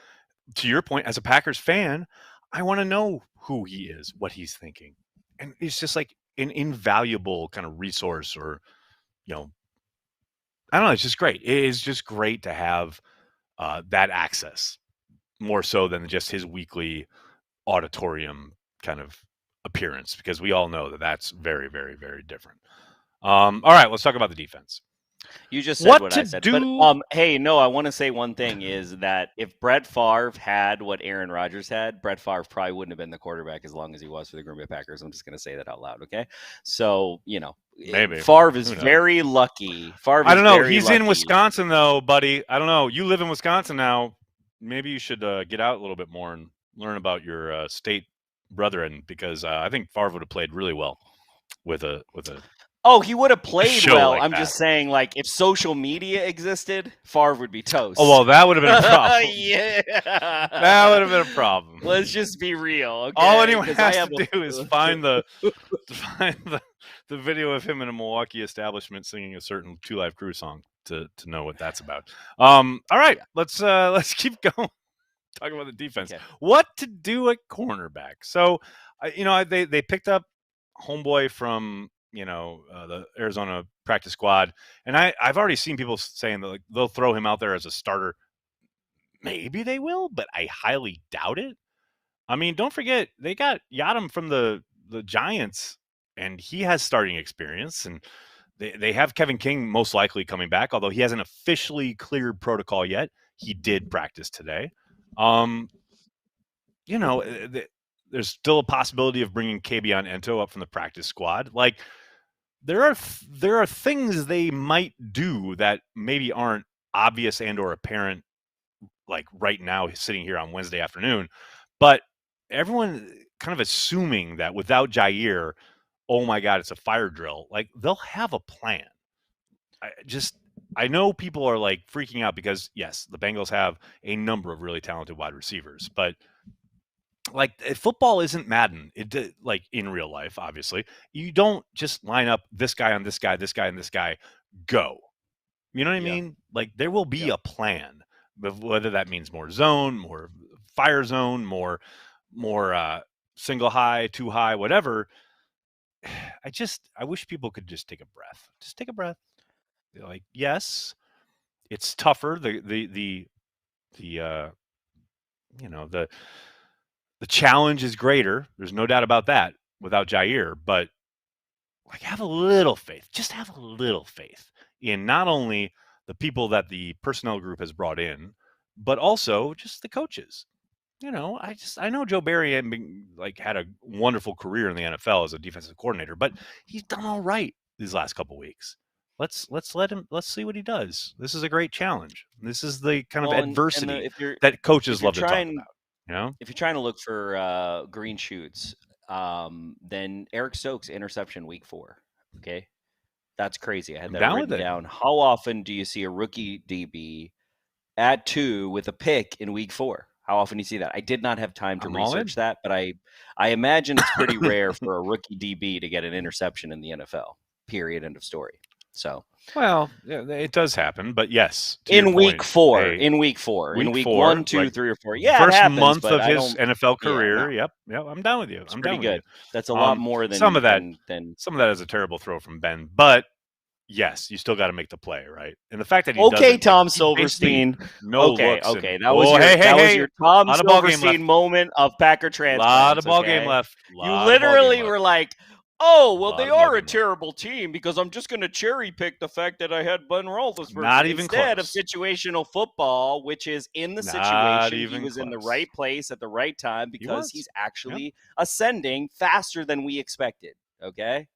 [SPEAKER 2] to your point, as a Packers fan, I want to know who he is, what he's thinking. And it's just like an invaluable kind of resource or, I don't know. It's just great. It is just great to have that access more so than just his weekly auditorium kind of appearance, because we all know that that's very, very, very different. All right, let's talk about the defense.
[SPEAKER 3] You just said what I said. But hey, no, I want to say one thing is that if Brett Favre had what Aaron Rodgers had, Brett Favre probably wouldn't have been the quarterback as long as he was for the Green Bay Packers. I'm just going to say that out loud, okay? So,
[SPEAKER 2] maybe
[SPEAKER 3] Favre is very lucky.
[SPEAKER 2] I don't know. He's in Wisconsin, though, buddy. I don't know. You live in Wisconsin now. Maybe you should get out a little bit more and learn about your state brethren, because I think Favre would have played really well with a.
[SPEAKER 3] Oh, he would have played well.
[SPEAKER 2] Like
[SPEAKER 3] I'm just saying, like, if social media existed, Favre would be toast.
[SPEAKER 2] Oh, well, that would have been a problem.
[SPEAKER 3] Yeah.
[SPEAKER 2] That would have been a problem.
[SPEAKER 3] Let's just be real. Okay?
[SPEAKER 2] All anyone has to do is find the video of him in a Milwaukee establishment singing a certain Two Live Crew song to know what that's about. All right, let's keep going. Talk about the defense. Okay. What to do at cornerback? So, they picked up homeboy from the Arizona practice squad, and I've already seen people saying that like they'll throw him out there as a starter. Maybe they will, but I highly doubt it. I mean, don't forget they got Yadam from the Giants, and he has starting experience, and they have Kevin King most likely coming back, although he hasn't officially cleared protocol yet. He did practice today. there's still a possibility of bringing Kabion Ento up from the practice squad. Like, there are things they might do that maybe aren't obvious and or apparent, like right now sitting here on Wednesday afternoon, but everyone kind of assuming that without Jair, oh my God, it's a fire drill. Like, they'll have a plan. I know people are like freaking out because yes, the Bengals have a number of really talented wide receivers, but like, football isn't Madden. Like in real life, obviously, you don't just line up this guy on this guy, this guy and this guy, go. You know what I mean? Like, there will be a plan, but whether that means more zone, more fire zone, more single high, two high, whatever. I wish people could just take a breath. Just take a breath. Like, yes, it's tougher. The challenge is greater. There's no doubt about that without Jair, but like, have a little faith. Just have a little faith in not only the people that the personnel group has brought in, but also just the coaches. I know Joe Barry had a wonderful career in the NFL as a defensive coordinator, but he's done all right these last couple weeks. Let's see what he does. This is a great challenge. This is the kind of adversity that coaches love to talk about.
[SPEAKER 3] If you're trying to look for green shoots, then Eric Stokes interception week 4. Okay, that's crazy. I had that written down. How often do you see a rookie DB at 2 with a pick in week 4? How often do you see that? I did not have time to research that, but I imagine it's pretty rare for a rookie DB to get an interception in the NFL. Period. End of story. So,
[SPEAKER 2] well, it does happen, but yes,
[SPEAKER 3] in week 4, in week 1, 2, 3, or 4, yeah,
[SPEAKER 2] first
[SPEAKER 3] happens,
[SPEAKER 2] month of his NFL career. Yep, I'm down with you.
[SPEAKER 3] I'm pretty good. That's a lot more than
[SPEAKER 2] some of that. Some of that is a terrible throw from Ben, but yes, you still got to make the play, right? And the fact that he
[SPEAKER 3] Tom Silverstein.
[SPEAKER 2] Okay,
[SPEAKER 3] that was your Tom Silverstein moment of Packer Transplants.
[SPEAKER 2] A lot of ball game left.
[SPEAKER 3] You literally were like, oh, well, they are a terrible team because I'm just going to cherry pick the fact that I had Ben Roethlisberger
[SPEAKER 2] not even
[SPEAKER 3] instead
[SPEAKER 2] close.
[SPEAKER 3] Of situational football, which is in the situation. He was in the right place at the right time because he's actually ascending faster than we expected. Okay.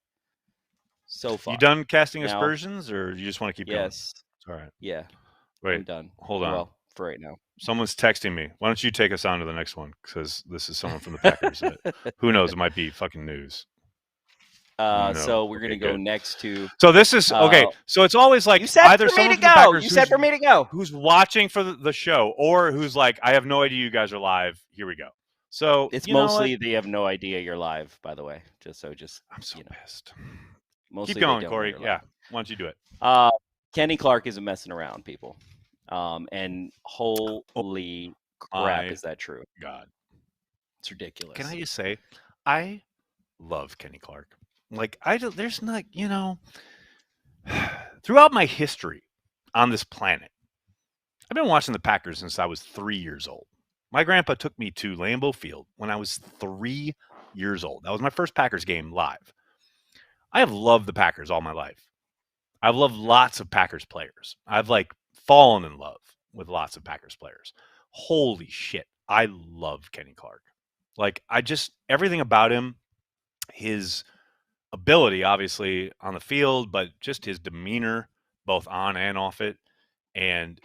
[SPEAKER 3] So far.
[SPEAKER 2] You done casting aspersions, or you just want to keep going?
[SPEAKER 3] Yes.
[SPEAKER 2] All right.
[SPEAKER 3] Yeah.
[SPEAKER 2] Wait.
[SPEAKER 3] I'm done.
[SPEAKER 2] Hold on.
[SPEAKER 3] Well, for right now.
[SPEAKER 2] Someone's texting me. Why don't you take us on to the next one? Because this is someone from the Packers. Who knows? It might be fucking news.
[SPEAKER 3] So we're going to go next to.
[SPEAKER 2] So this is okay. So it's always like
[SPEAKER 3] you said
[SPEAKER 2] either
[SPEAKER 3] for me
[SPEAKER 2] someone
[SPEAKER 3] to
[SPEAKER 2] from the
[SPEAKER 3] go.
[SPEAKER 2] Packers
[SPEAKER 3] You said for me to go.
[SPEAKER 2] Who's watching for the show, or who's like, I have no idea you guys are live. Here we go. So
[SPEAKER 3] it's mostly they have no idea you're live. By the way, I'm so
[SPEAKER 2] pissed.
[SPEAKER 3] Mostly
[SPEAKER 2] keep going, Corey. Yeah, why don't you do it?
[SPEAKER 3] Kenny Clark isn't messing around, people. And holy crap, is that true?
[SPEAKER 2] God,
[SPEAKER 3] it's ridiculous.
[SPEAKER 2] Can I just say, I love Kenny Clark. Like, there's not, throughout my history on this planet, I've been watching the Packers since I was 3 years old. My grandpa took me to Lambeau Field when I was 3 years old. That was my first Packers game live. I have loved the Packers all my life. I've loved lots of Packers players. I've fallen in love with lots of Packers players. Holy shit. I love Kenny Clark. Everything about him, his ability, obviously, on the field, but just his demeanor, both on and off it. And,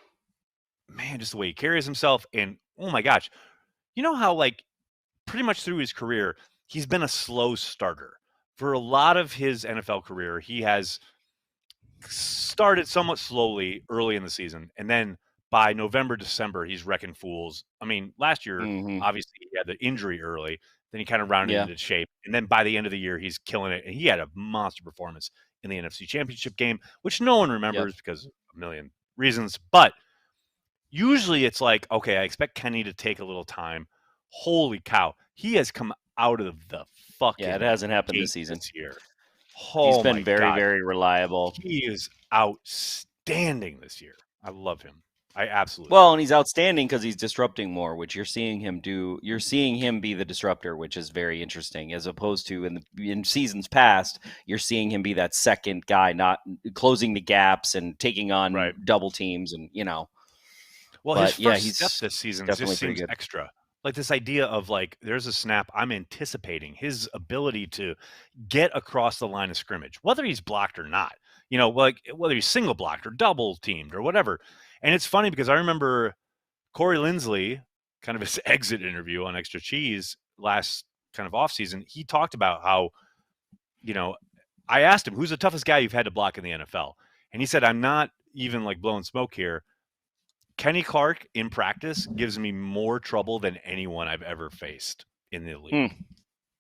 [SPEAKER 2] man, just the way he carries himself. And, oh, my gosh. You know how, pretty much through his career, he's been a slow starter. For a lot of his NFL career, he has started somewhat slowly early in the season. And then by November, December, he's wrecking fools. I mean, last year, obviously, he had the injury early. Then he kind of rounded into shape. And then by the end of the year, he's killing it. And he had a monster performance in the NFC Championship game, which no one remembers because of a million reasons. But usually it's like, okay, I expect Kenny to take a little time. Holy cow. He has come out of the fucking
[SPEAKER 3] it hasn't happened this season.
[SPEAKER 2] This year.
[SPEAKER 3] He's been very, very reliable.
[SPEAKER 2] He is outstanding this year. I love him. I absolutely.
[SPEAKER 3] Well, and he's outstanding because he's disrupting more, which you're seeing him do. You're seeing him be the disruptor, which is very interesting, as opposed to in seasons past, you're seeing him be that second guy, not closing the gaps and taking on double teams, and
[SPEAKER 2] Well, his first step this season just seems extra. like this idea of like, there's a snap, I'm anticipating his ability to get across the line of scrimmage, whether he's blocked or not, like whether he's single blocked or double teamed or whatever. And it's funny because I remember Corey Linsley, kind of his exit interview on Extra Cheese last kind of offseason, he talked about how, I asked him, who's the toughest guy you've had to block in the NFL? And he said, I'm not even like blowing smoke here. Kenny Clark in practice gives me more trouble than anyone I've ever faced in the league.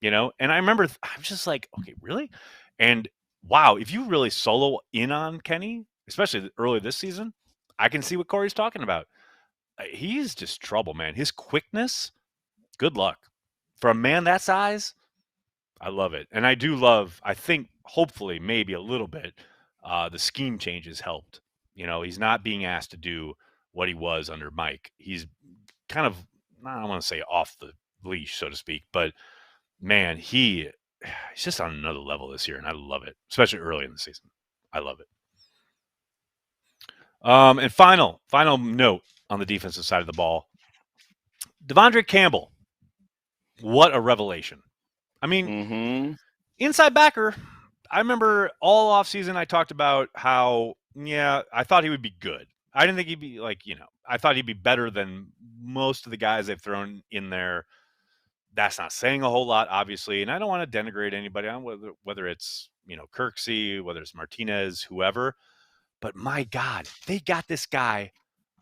[SPEAKER 2] And I remember I was just like, okay, really? And wow, if you really solo in on Kenny, especially early this season, I can see what Corey's talking about. He's just trouble, man. His quickness, good luck. For a man that size, I love it. And I do love, I think, hopefully, maybe a little bit, the scheme changes helped. He's not being asked to do what he was under Mike. He's kind of, I don't want to say off the leash, so to speak, but man, he's just on another level this year, and I love it, especially early in the season. I love it. And final note on the defensive side of the ball, Devondre Campbell, what a revelation. I mean, inside backer, I remember all offseason I talked about how, I thought he would be good. I didn't think he'd be I thought he'd be better than most of the guys they've thrown in there. That's not saying a whole lot, obviously. And I don't want to denigrate anybody on whether it's, Kirksey, whether it's Martinez, whoever. But my God, they got this guy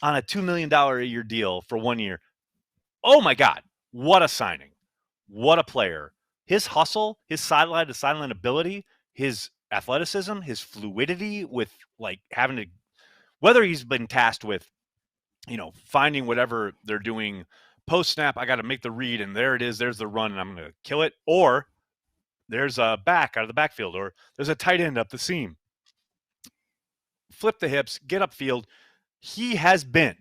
[SPEAKER 2] on a $2 million a year deal for 1 year. Oh my God, what a signing. What a player. His hustle, his sideline to sideline ability, his athleticism, his fluidity with like having to, whether he's been tasked with, finding whatever they're doing post snap, I got to make the read and there it is, there's the run and I'm going to kill it. Or there's a back out of the backfield, or there's a tight end up the seam. Flip the hips, get upfield. He has been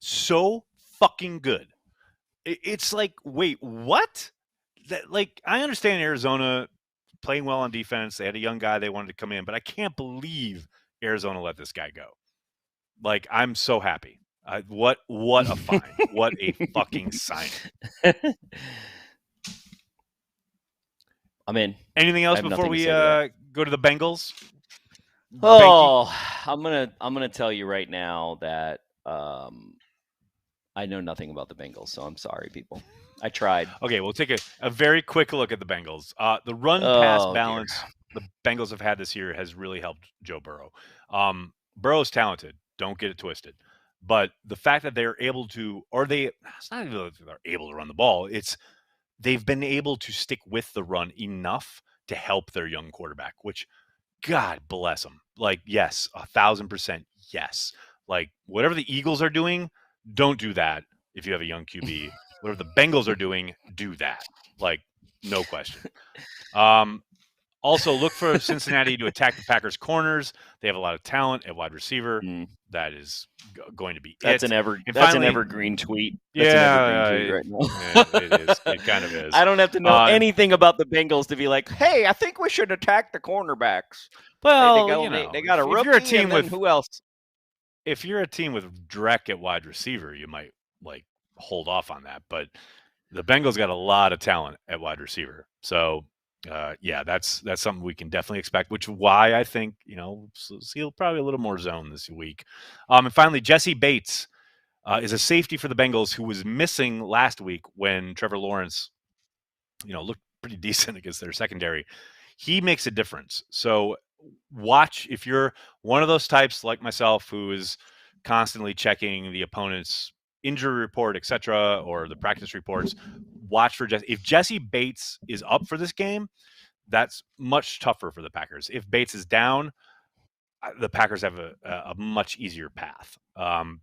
[SPEAKER 2] so fucking good. It's like, wait, what? I understand Arizona playing well on defense. They had a young guy they wanted to come in, but I can't believe Arizona let this guy go. Like, I'm so happy. What a find. What a fucking sign.
[SPEAKER 3] I'm in.
[SPEAKER 2] Anything else before we go to the Bengals?
[SPEAKER 3] Oh, Behnke? I'm gonna tell you right now that I know nothing about the Bengals, so I'm sorry, people. I tried.
[SPEAKER 2] Okay, we'll take a very quick look at the Bengals. The run-pass balance the Bengals have had this year has really helped Joe Burrow. Burrow's talented. Don't get it twisted. But the fact that they're able to, it's not even that they're able to run the ball. It's they've been able to stick with the run enough to help their young quarterback, which, God bless them. Like, yes, 1,000%, yes. Like, whatever the Eagles are doing, don't do that if you have a young QB. Whatever the Bengals are doing, do that. Like, no question. Also, look for Cincinnati to attack the Packers' corners. They have a lot of talent at wide receiver. That is going to be
[SPEAKER 3] an evergreen tweet. That's an evergreen tweet right now.
[SPEAKER 2] It is. It kind of is.
[SPEAKER 3] I don't have to know anything about the Bengals to be like, hey, I think we should attack the cornerbacks.
[SPEAKER 2] Well,
[SPEAKER 3] they got a rookie. If you're a team with who else?
[SPEAKER 2] If you're a team with Drek at wide receiver, you might hold off on that. But the Bengals got a lot of talent at wide receiver, so. That's something we can definitely expect, which is why I think, see probably a little more zone this week. And finally, Jesse Bates is a safety for the Bengals who was missing last week when Trevor Lawrence, looked pretty decent against their secondary. He makes a difference. So watch if you're one of those types like myself who is constantly checking the opponent's injury report, etc., or the practice reports. Watch for Jesse. If Jesse Bates is up for this game, that's much tougher for the Packers. If Bates is down, the Packers have a much easier path. And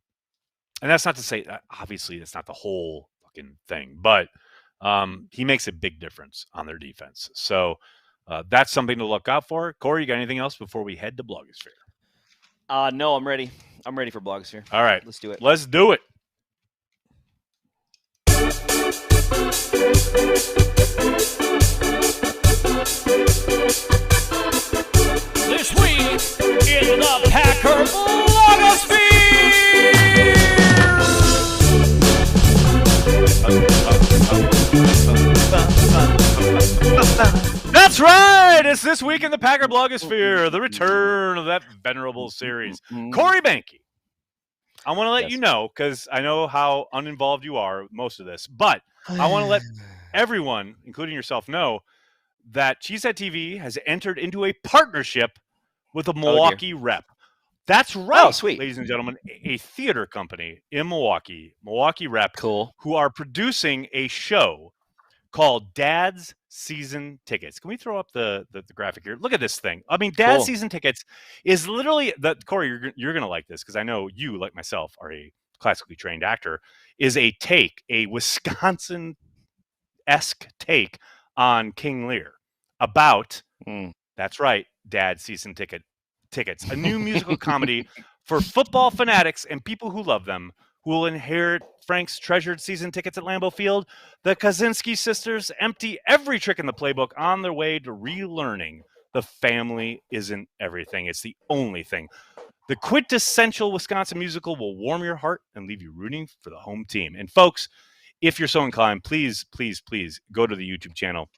[SPEAKER 2] that's not to say, obviously, that's not the whole fucking thing, but he makes a big difference on their defense. So that's something to look out for. Corey, you got anything else before we head to Blogosphere?
[SPEAKER 3] No, I'm ready. I'm ready for Blogosphere.
[SPEAKER 2] All right.
[SPEAKER 3] Let's do it.
[SPEAKER 2] Let's do it.
[SPEAKER 1] This week in the Packer Blogosphere.
[SPEAKER 2] That's right. It's This Week in the Packer Blogosphere, the return of that venerable series. Corey Behnke, I want to let you know, because I know how uninvolved you are with most of this, but I want to let everyone, including yourself, know that CHTV has entered into a partnership with a Milwaukee rep. That's right,
[SPEAKER 3] sweet.
[SPEAKER 2] Ladies and gentlemen, a theater company in Milwaukee rep, who are producing a show called Dad's Season Tickets. Can we throw up the graphic here? Look at this thing. I mean, Dad's Season Tickets is literally Corey, you're going to like this, because I know you, like myself, are a classically trained actor, is a Wisconsin-esque take on King Lear about, that's right, Dad's Season Tickets, a new musical comedy for football fanatics and people who love them, who will inherit Frank's treasured season tickets at Lambeau Field. The Kaczynski sisters empty every trick in the playbook on their way to relearning the family isn't everything. It's the only thing. The quintessential Wisconsin musical will warm your heart and leave you rooting for the home team. And folks, if you're so inclined, please, please, please go to the YouTube channel.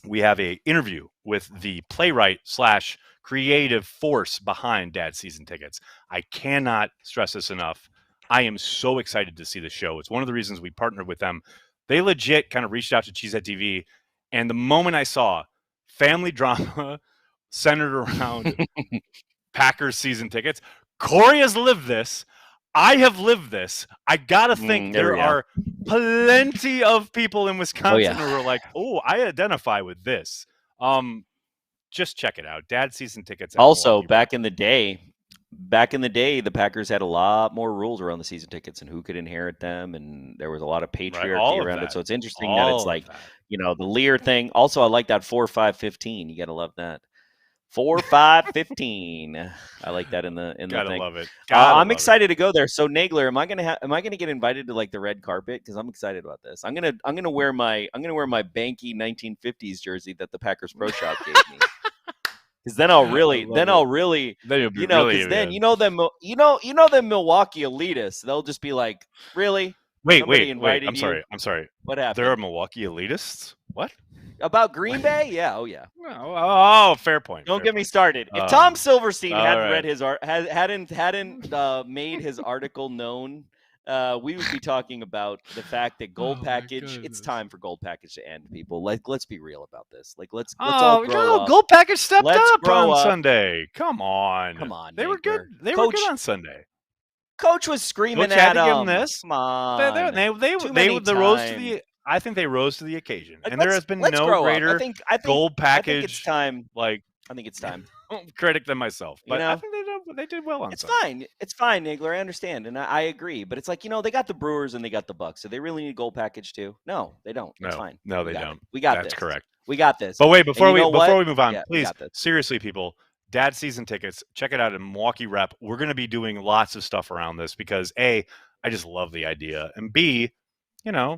[SPEAKER 2] We have an interview with the playwright / creative force behind Dad's Season Tickets. I cannot stress this enough. I am so excited to see the show. It's one of the reasons we partnered with them. They legit kind of reached out to CHTV, and the moment I saw family drama centered around Packers season tickets, Corey has lived this. I have lived this. I gotta think there are plenty of people in Wisconsin who are like, "Oh, I identify with this." Just check it out. Dad's Season Tickets.
[SPEAKER 3] Also, back in the day, the Packers had a lot more rules around the season tickets and who could inherit them, and there was a lot of patriarchy around it. So it's interesting that it's like, the Lear thing. Also, I like that 4-5-15. You gotta love that. 4-5-15. I like that in the
[SPEAKER 2] Gotta
[SPEAKER 3] thing.
[SPEAKER 2] love it.
[SPEAKER 3] I'm excited to go there. So Nagler, am I gonna get invited to like the red carpet? Because I'm excited about this. I'm gonna wear my Behnke 1950s jersey that the Packers Pro Shop gave me. Because then I'll really, them Milwaukee elitists, they'll just be like, really?
[SPEAKER 2] Wait. I'm sorry.
[SPEAKER 3] What happened?
[SPEAKER 2] There are Milwaukee elitists? What?
[SPEAKER 3] About Green Bay? Yeah. Oh yeah.
[SPEAKER 2] Oh, fair point.
[SPEAKER 3] Don't get me started. If Tom Silverstein hadn't read his hadn't made his article known, we would be talking about the fact that gold package. It's time for gold package to end, people. Like, let's be real about this. Like, let's all grow up.
[SPEAKER 2] Gold package stepped up on Sunday. Come on. They were good. They were good on Sunday.
[SPEAKER 3] Coach was screaming at him.
[SPEAKER 2] Give them this.
[SPEAKER 3] Come on.
[SPEAKER 2] They rose to the. I think they rose to the occasion, and there has been no greater gold package.
[SPEAKER 3] I think it's time.
[SPEAKER 2] I
[SPEAKER 3] think it's time.
[SPEAKER 2] Critic than myself, but I think they did well on Sunday.
[SPEAKER 3] It's fine, Nagler. I understand, and I agree. But it's like, they got the Brewers and they got the Bucks. So they really need gold package too? No, they don't. It's fine.
[SPEAKER 2] No, they don't.
[SPEAKER 3] We got this.
[SPEAKER 2] That's correct.
[SPEAKER 3] We got this.
[SPEAKER 2] But wait, before we move on, please,
[SPEAKER 3] we
[SPEAKER 2] seriously, people, Dad's Season Tickets, check it out in Milwaukee rep. We're going to be doing lots of stuff around this because A, I just love the idea, and B, I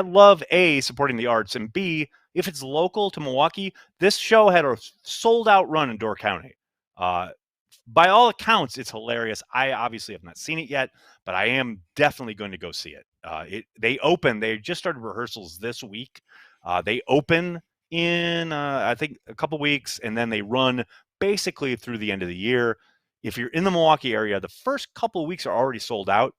[SPEAKER 2] love A, supporting the arts, and B, if it's local to Milwaukee, this show had a sold-out run in Door County. By all accounts, it's hilarious. I obviously have not seen it yet, but I am definitely going to go see it. They just started rehearsals this week. They open in, I think, a couple weeks, and then they run basically through the end of the year. If you're in the Milwaukee area, the first couple of weeks are already sold out.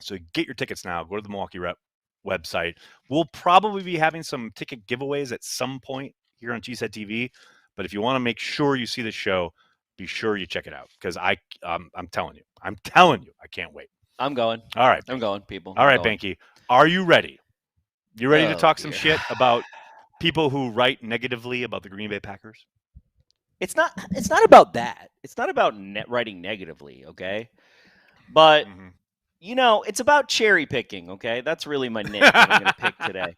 [SPEAKER 2] So get your tickets now. Go to the Milwaukee Rep website. We'll probably be having some ticket giveaways at some point here on CHTV. But if you want to make sure you see the show, be sure you check it out because I'm telling you, I can't wait.
[SPEAKER 3] I'm going.
[SPEAKER 2] All right,
[SPEAKER 3] I'm going, people.
[SPEAKER 2] All right, Behnke, are you ready? You ready to talk some shit about people who write negatively about the Green Bay Packers?
[SPEAKER 3] It's not about that. It's not about writing negatively, okay? But it's about cherry picking, okay? That's really my nick that I'm going to pick today.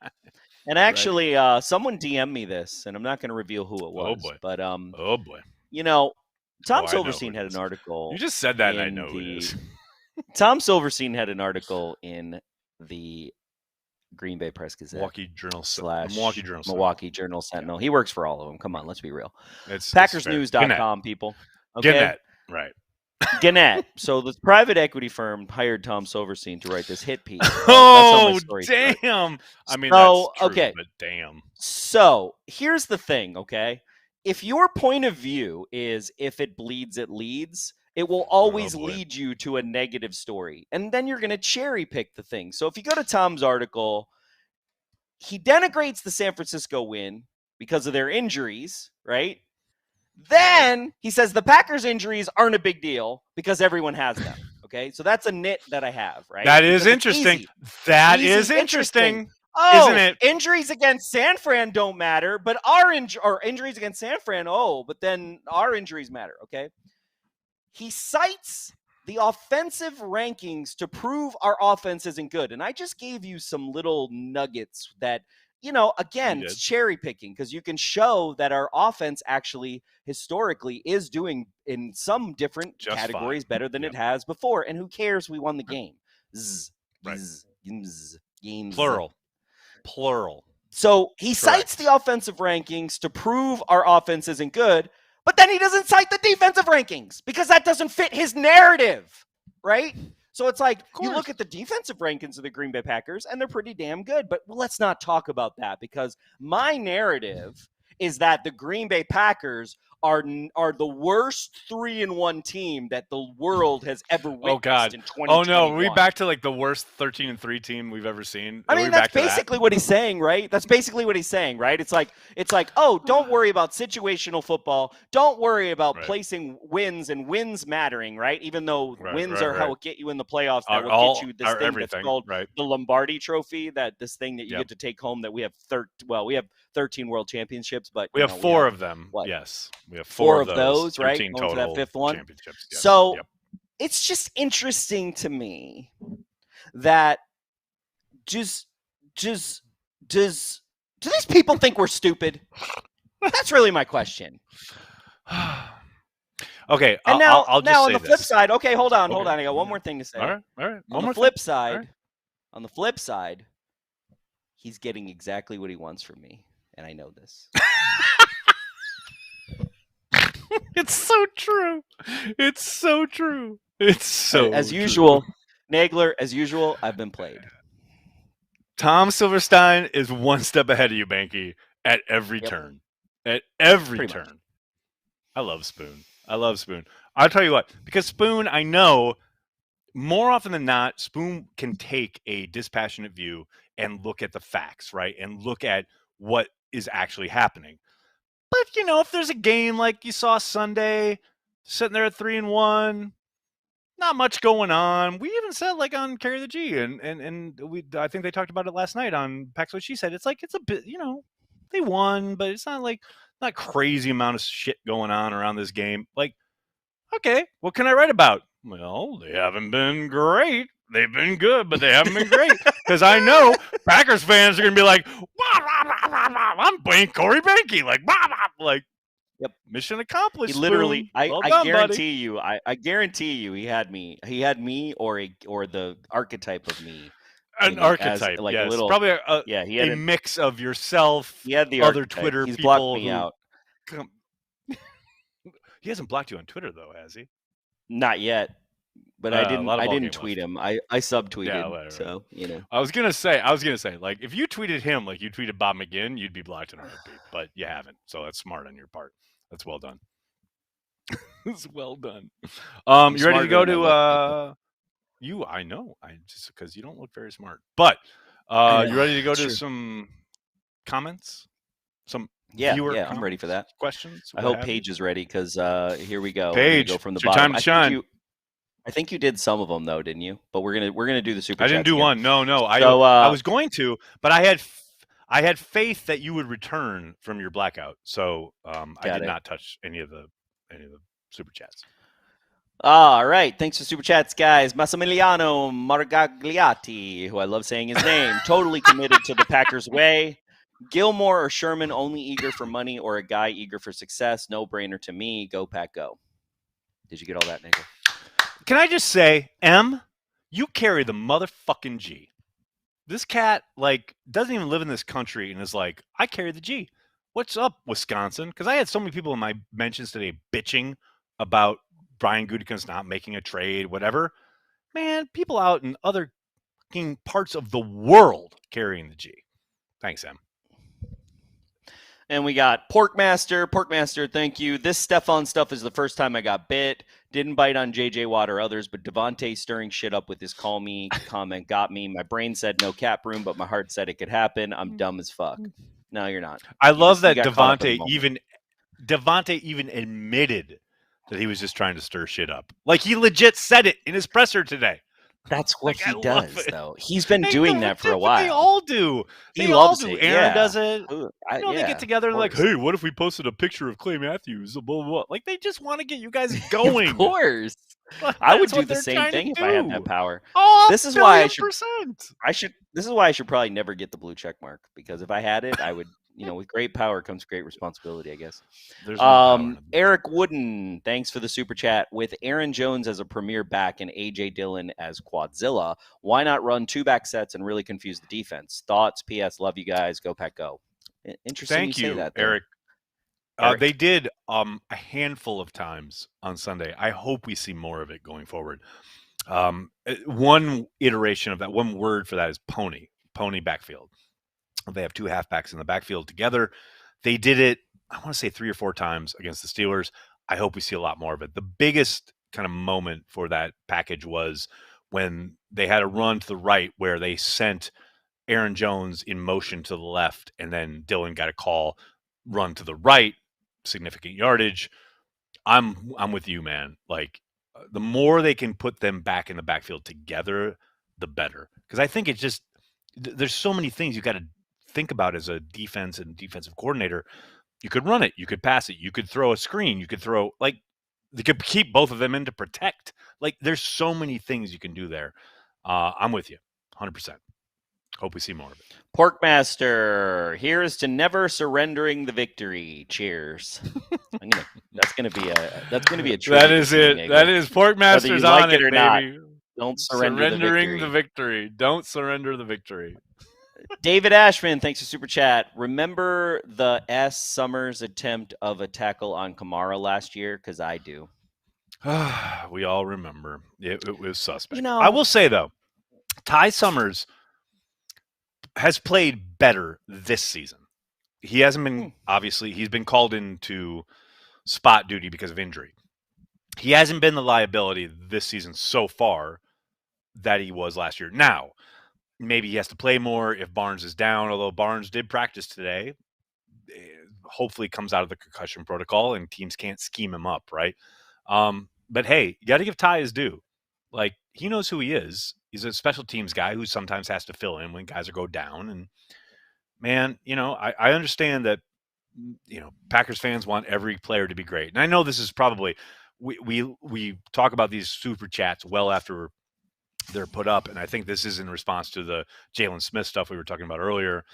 [SPEAKER 3] And actually, someone DM'd me this, and I'm not going to reveal who it was. Oh boy! But Tom Silverstein had an article.
[SPEAKER 2] You just said that, and I know who it is.
[SPEAKER 3] Tom Silverstein had an article in the Green Bay Press Gazette,
[SPEAKER 2] Milwaukee Journal
[SPEAKER 3] Sentinel. He works for all of them. Come on, let's be real.
[SPEAKER 2] It's
[SPEAKER 3] PackersNews.com, people. Okay?
[SPEAKER 2] Get that right.
[SPEAKER 3] Gannett. So the private equity firm hired Tom Silverstein to write this hit piece.
[SPEAKER 2] Oh, damn. I mean,
[SPEAKER 3] so,
[SPEAKER 2] that's true,
[SPEAKER 3] okay.
[SPEAKER 2] but damn.
[SPEAKER 3] So here's the thing, okay? If your point of view is if it bleeds, it leads, it will always lead you to a negative story. And then you're going to cherry pick the thing. So if you go to Tom's article, he denigrates the San Francisco win because of their injuries, right? Then he says the Packers' injuries aren't a big deal because everyone has them. Okay, so that's a nit that I have, right?
[SPEAKER 2] That is interesting. That is interesting.
[SPEAKER 3] Oh,
[SPEAKER 2] isn't it?
[SPEAKER 3] Injuries against San Fran don't matter, but our injuries against San Fran, but then our injuries matter, okay? He cites the offensive rankings to prove our offense isn't good. And I just gave you some little nuggets that, again, it's cherry picking because you can show that our offense actually historically is doing in some different categories better than it has before. And who cares? We won the game. Games.
[SPEAKER 2] Plural.
[SPEAKER 3] So he cites the offensive rankings to prove our offense isn't good, but then he doesn't cite the defensive rankings because that doesn't fit his narrative, right? So it's like you look at the defensive rankings of the Green Bay Packers and they're pretty damn good, but let's not talk about that because my narrative is that the Green Bay Packers are the worst 3-1 team that the world has ever witnessed in 2021.
[SPEAKER 2] Oh no, are we back to like the worst 13-3 team we've ever seen?
[SPEAKER 3] I mean, that's basically what he's saying, right? That's basically what he's saying, right? It's like, oh, don't worry about situational football. Don't worry about placing wins and wins mattering, right? Even though wins are how will get you in the playoffs. That will get you this thing that's called the Lombardi Trophy. This thing that you get to take home. That we have 13 world championships, but
[SPEAKER 2] we have 4 of them. What? Yes. We have
[SPEAKER 3] 4 of those, right? Going
[SPEAKER 2] total
[SPEAKER 3] for that 5th one.
[SPEAKER 2] Championships. Yes.
[SPEAKER 3] So it's just interesting to me that do these people think we're stupid? That's really my question.
[SPEAKER 2] Okay,
[SPEAKER 3] and now
[SPEAKER 2] I'll just
[SPEAKER 3] on the flip side, okay, hold on. I got one more thing to say.
[SPEAKER 2] All right.
[SPEAKER 3] On the flip side, he's getting exactly what he wants from me, and I know this.
[SPEAKER 2] It's so true. It's so true. It's so
[SPEAKER 3] as usual, Nagler. As usual, I've been played.
[SPEAKER 2] Tom Silverstein is one step ahead of you, Behnke, at every turn. At every turn. Much. I love Spoon. I'll tell you what, because Spoon, I know more often than not, Spoon can take a dispassionate view and look at the facts, right? And look at what is actually happening. But, if there's a game like you saw Sunday, sitting there at 3-1, not much going on. We even said like on Carry the G, and I think they talked about it last night on Pack's What She Said. It's like, it's a bit, they won, but it's not crazy amount of shit going on around this game. Like, okay, what can I write about? Well, they haven't been great. They've been good, but they haven't been great. Because I know Packers fans are going to be like, I'm playing Corey Behnke. Like,
[SPEAKER 3] yep,
[SPEAKER 2] mission accomplished.
[SPEAKER 3] He literally, I guarantee you,
[SPEAKER 2] I
[SPEAKER 3] guarantee you, he had me or the archetype of me.
[SPEAKER 2] An archetype, like yes. Probably he had a mix of yourself,
[SPEAKER 3] he had the
[SPEAKER 2] other
[SPEAKER 3] archetype.
[SPEAKER 2] Twitter
[SPEAKER 3] He's
[SPEAKER 2] people.
[SPEAKER 3] Blocked me out.
[SPEAKER 2] He hasn't blocked you on Twitter though, has he?
[SPEAKER 3] Not yet. But I didn't tweet him. I subtweeted. Yeah, so
[SPEAKER 2] I was gonna say, like, if you tweeted him like you tweeted Bob McGinn, you'd be blocked in a heartbeat. But you haven't, so that's smart on your part. That's well done. It's well done. You ready to go to I know. Just because you don't look very smart. But you ready to go to some comments? Some viewer
[SPEAKER 3] I'm ready for that.
[SPEAKER 2] Questions?
[SPEAKER 3] I hope Paige is ready because here we go.
[SPEAKER 2] Paige,
[SPEAKER 3] go from the
[SPEAKER 2] it's
[SPEAKER 3] bottom.
[SPEAKER 2] Your time to shine.
[SPEAKER 3] I think you did some of them though, didn't you? But we're gonna do the super.
[SPEAKER 2] I didn't do
[SPEAKER 3] again.
[SPEAKER 2] one. No. I was going to, but I had faith that you would return from your blackout, so I did not touch any of the super chats.
[SPEAKER 3] All right, thanks for super chats, guys. Massimiliano Margagliati, who I love saying his name, totally committed to the Packers way. Gilmore or Sherman, only eager for money, or a guy eager for success? No brainer to me. Go Pack, go. Did you get all that, Nagler?
[SPEAKER 2] Can I just say, M, you carry the motherfucking G. This cat, doesn't even live in this country and is like, I carry the G. What's up, Wisconsin? Because I had so many people in my mentions today bitching about Brian Gutekunst not making a trade, whatever. Man, people out in other parts of the world carrying the G. Thanks, Em.
[SPEAKER 3] And we got Porkmaster. Porkmaster, thank you. This Stefan stuff is the first time I got bit. Didn't bite on JJ Watt or others, but Devontae stirring shit up with his call me comment got me. My brain said no cap room, but my heart said it could happen. I'm dumb as fuck. No, you're not.
[SPEAKER 2] I love that Devontae even admitted that he was just trying to stir shit up. Like, he legit said it in his presser today.
[SPEAKER 3] That's what he does, though. He's been doing that for a while.
[SPEAKER 2] They all do.
[SPEAKER 3] He loves it.
[SPEAKER 2] Aaron does it.
[SPEAKER 3] They
[SPEAKER 2] get together and like, hey, what if we posted a picture of Clay Matthews? Blah, blah, blah. Like, they just want to get you guys going.
[SPEAKER 3] Of course. I would do the same thing if I had that power.
[SPEAKER 2] Oh,
[SPEAKER 3] this is why This is why I should probably never get the blue check mark, because if I had it, I would. With great power comes great responsibility, I guess.
[SPEAKER 2] There's no
[SPEAKER 3] Eric Wooden, thanks for the super chat. With Aaron Jones as a premier back and A.J. Dillon as Quadzilla, why not run 2-back sets and really confuse the defense? Thoughts? P.S. Love you guys. Go Pack Go. Interesting.
[SPEAKER 2] Thank you,
[SPEAKER 3] say that,
[SPEAKER 2] Eric. They did a handful of times on Sunday. I hope we see more of it going forward. One iteration of that, one word for that is pony backfield. They have 2 halfbacks in the backfield together. They did it, I want to say 3 or 4 times against the Steelers. I hope we see a lot more of it. The biggest kind of moment for that package was when they had a run to the right where they sent Aaron Jones in motion to the left, and then Dillon got a call, run to the right, significant yardage. I'm with you, man. Like, the more they can put them back in the backfield together, the better. Because I think it's just, there's so many things you got to think about as a defense and defensive coordinator. You could run it, you could pass it, you could throw a screen, you could throw, like, they could keep both of them in to protect. Like, there's so many things you can do there. I'm with you 100%. Hope we see more of it.
[SPEAKER 3] Porkmaster, here's to never surrendering the victory. Cheers. That's gonna be a true.
[SPEAKER 2] That is it. That is Porkmaster's on like it, or baby.
[SPEAKER 3] Not, don't surrendering
[SPEAKER 2] the victory. Don't surrender the victory.
[SPEAKER 3] David Ashman, thanks for super chat. Remember the S. Summers attempt of a tackle on Kamara last year? Because I do.
[SPEAKER 2] We all remember. It was suspect. I will say, though, Ty Summers has played better this season. He hasn't been, obviously, he's been called into spot duty because of injury. He hasn't been the liability this season so far that he was last year. Now, maybe he has to play more if Barnes is down, although Barnes did practice today. Hopefully comes out of the concussion protocol and teams can't scheme him up, right? But hey, you got to give Ty his due. Like, he knows who he is. He's a special teams guy who sometimes has to fill in when guys are go down. And man, I understand that, Packers fans want every player to be great. And I know this is probably, we talk about these super chats well after they're put up. And I think this is in response to the Jaylen Smith stuff we were talking about earlier.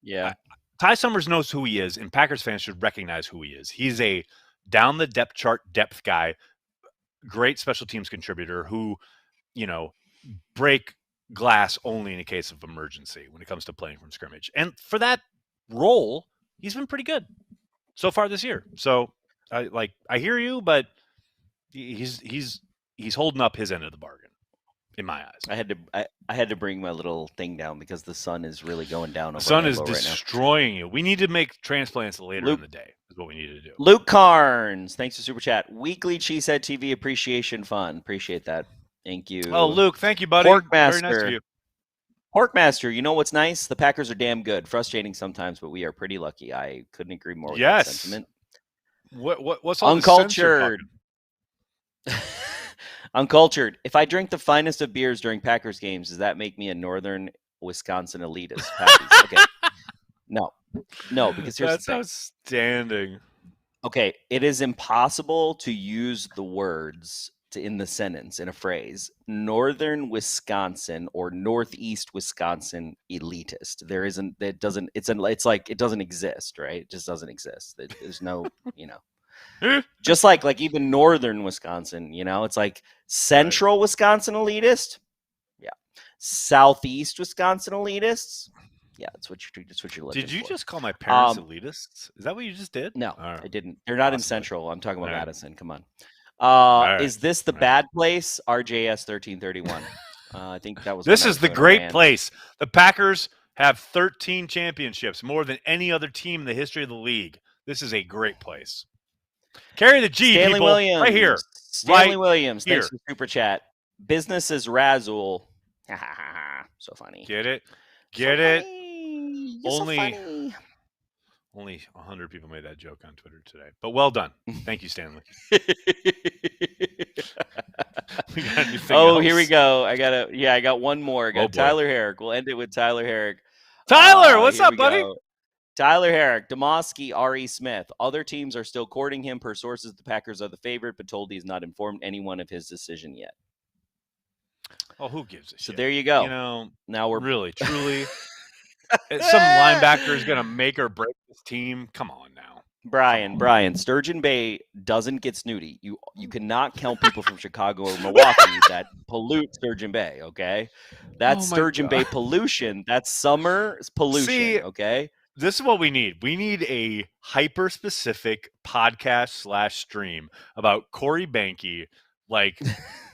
[SPEAKER 3] Yeah.
[SPEAKER 2] Ty Summers knows who he is, and Packers fans should recognize who he is. He's a down the depth chart depth guy, great special teams contributor who, break glass only in a case of emergency when it comes to playing from scrimmage. And for that role, he's been pretty good so far this year. So I hear you, but he's holding up his end of the bargain in my eyes.
[SPEAKER 3] I had to bring my little thing down because the sun is really going down.
[SPEAKER 2] The sun is destroying you. We need to make transplants later in the day. Is what we need to do.
[SPEAKER 3] Luke Carnes, thanks for super chat. Weekly Cheesehead TV appreciation fund. Appreciate that. Thank you.
[SPEAKER 2] Oh, Luke, thank you, buddy.
[SPEAKER 3] Porkmaster.
[SPEAKER 2] Very nice of you.
[SPEAKER 3] Porkmaster, you know what's nice? The Packers are damn good. Frustrating sometimes, but we are pretty lucky. I couldn't agree more with that sentiment.
[SPEAKER 2] What's all
[SPEAKER 3] Uncultured? Uncultured. If I drink the finest of beers during Packers games, does that make me a northern Wisconsin elitist? Okay. No, because here's
[SPEAKER 2] that's
[SPEAKER 3] the thing.
[SPEAKER 2] Outstanding.
[SPEAKER 3] Okay, it is impossible to use the words in the sentence, in a phrase, northern Wisconsin or northeast Wisconsin elitist. There isn't, it doesn't, it's like, it doesn't exist, right? It just doesn't exist. There's no, just like even northern Wisconsin, it's like central Wisconsin elitist. Yeah. Southeast Wisconsin elitists. Yeah, that's what you're looking for.
[SPEAKER 2] Did you just call my parents elitists? Is that what you just did?
[SPEAKER 3] No, I didn't. They're not in central. I'm talking about Madison. Come on. Is this the bad place? RJS 1331. I think that was.
[SPEAKER 2] This is the great place. The Packers have 13 championships, more than any other team in the history of the league. This is a great place. Carry the G,
[SPEAKER 3] Stanley
[SPEAKER 2] people.
[SPEAKER 3] Williams.
[SPEAKER 2] Right here.
[SPEAKER 3] Stanley Williams.
[SPEAKER 2] Here.
[SPEAKER 3] Thanks for super chat. Business is Razul. So funny.
[SPEAKER 2] Get it? Only 100 people made that joke on Twitter today. But well done. Thank you, Stanley. We got anything else?
[SPEAKER 3] Here we go. I got one more. I got Tyler Herrick. We'll end it with Tyler Herrick.
[SPEAKER 2] Tyler, what's up, buddy?
[SPEAKER 3] Tyler Herrick, Demoski, R.E. Smith. Other teams are still courting him. Per sources, the Packers are the favorite, but told he's not informed anyone of his decision yet.
[SPEAKER 2] Oh, who gives a shit?
[SPEAKER 3] So there you go.
[SPEAKER 2] You know,
[SPEAKER 3] now we're
[SPEAKER 2] really, truly. Some linebacker is going to make or break this team. Come on now.
[SPEAKER 3] Brian, Sturgeon Bay doesn't get snooty. You cannot count people from Chicago or Milwaukee that pollute Sturgeon Bay, okay? That's Sturgeon Bay pollution. That's summer pollution, okay?
[SPEAKER 2] This is what we need. We need a hyper-specific podcast/stream about Corey Behnke, like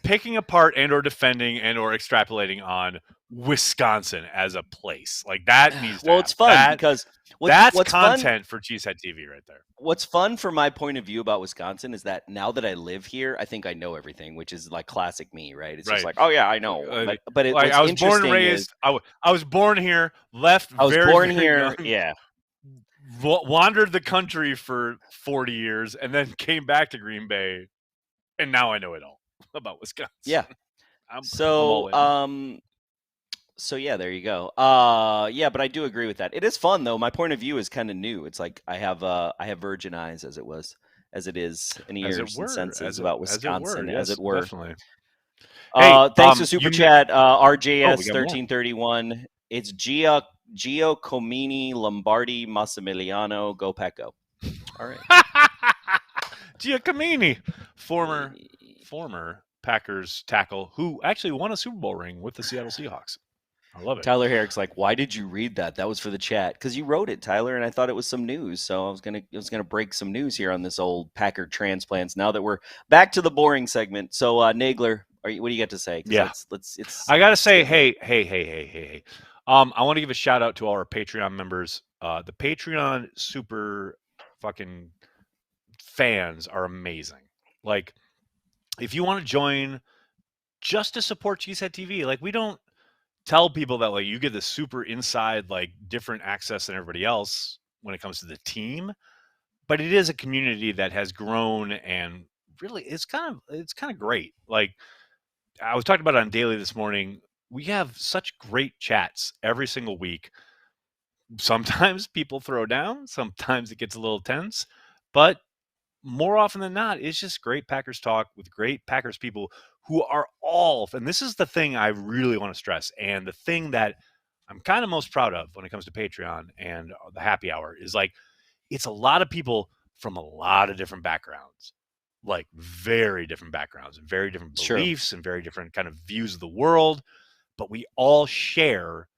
[SPEAKER 2] picking apart and or defending and or extrapolating on Wisconsin as a place. Like that needs to
[SPEAKER 3] it's fun because
[SPEAKER 2] what's content for Cheesehead TV right there.
[SPEAKER 3] What's fun from my point of view about Wisconsin is that now that I live here, I think I know everything, which is like classic me, right? It's just like, oh yeah, I know. But
[SPEAKER 2] I was born and raised. I was born here, left.
[SPEAKER 3] I was born here.
[SPEAKER 2] Young,
[SPEAKER 3] yeah.
[SPEAKER 2] Wandered the country for 40 years and then came back to Green Bay, and now I know it all about Wisconsin.
[SPEAKER 3] Yeah. So yeah, there you go. But I do agree with that. It is fun though. My point of view is kind of new. It's like I have virgin eyes, as it is in ears and senses about Wisconsin, as it were.
[SPEAKER 2] Definitely.
[SPEAKER 3] Thanks for super chat, RJS 1331. It's Giacomini Lombardi Massimiliano. Go Pecco. All right.
[SPEAKER 2] Giacomini, former Packers tackle who actually won a Super Bowl ring with the Seattle Seahawks. I love it.
[SPEAKER 3] Tyler Herrick's like, why did you read that? That was for the chat because you wrote it, Tyler, and I thought it was some news. So I was gonna break some news here on this old Packer Transplants. Now that we're back to the boring segment, so Nagler, what do you got to say?
[SPEAKER 2] Yeah, I gotta say, hey. I want to give a shout out to all our Patreon members. The Patreon super fucking fans are amazing. Like, if you want to join just to support Cheesehead TV, like we don't tell people that like you get the super inside, like different access than everybody else when it comes to the team, but it is a community that has grown and really it's kind of great. Like I was talking about it on Daily this morning. We have such great chats every single week. Sometimes people throw down, sometimes it gets a little tense, but more often than not, it's just great Packers talk with great Packers people who are all, and this is the thing I really want to stress, and the thing that I'm kind of most proud of when it comes to Patreon and the happy hour is like, it's a lot of people from a lot of different backgrounds, like very different backgrounds and very different beliefs and very different kind of views of the world, but we all share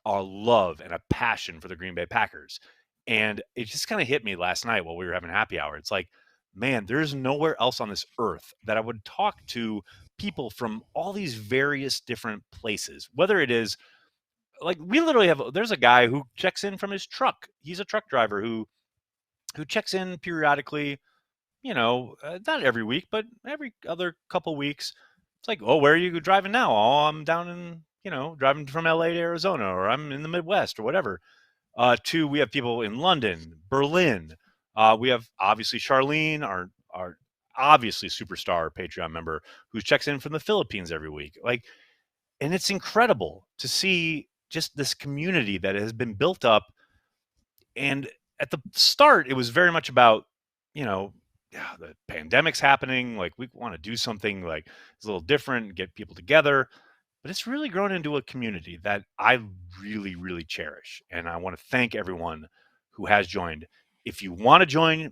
[SPEAKER 2] our love and a passion for the Green Bay Packers. And it just kind of hit me last night while we were having happy hour. It's like, man, there's nowhere else on this earth that I would talk to people from all these various different places, whether it is like we literally have, there's a guy who checks in from his truck. He's a truck driver who checks in periodically, not every week, but every other couple weeks. It's like, oh, where are you driving now? Oh, I'm down in, driving from LA to Arizona, or I'm in the Midwest or whatever. Two, we have people in London, Berlin. We have obviously Charlene, our obviously superstar Patreon member who checks in from the Philippines every week. Like, and it's incredible to see just this community that has been built up. And at the start, it was very much about, the pandemic's happening. Like, we want to do something like it's a little different, get people together. But it's really grown into a community that I really, really cherish. And I want to thank everyone who has joined. If you want to join,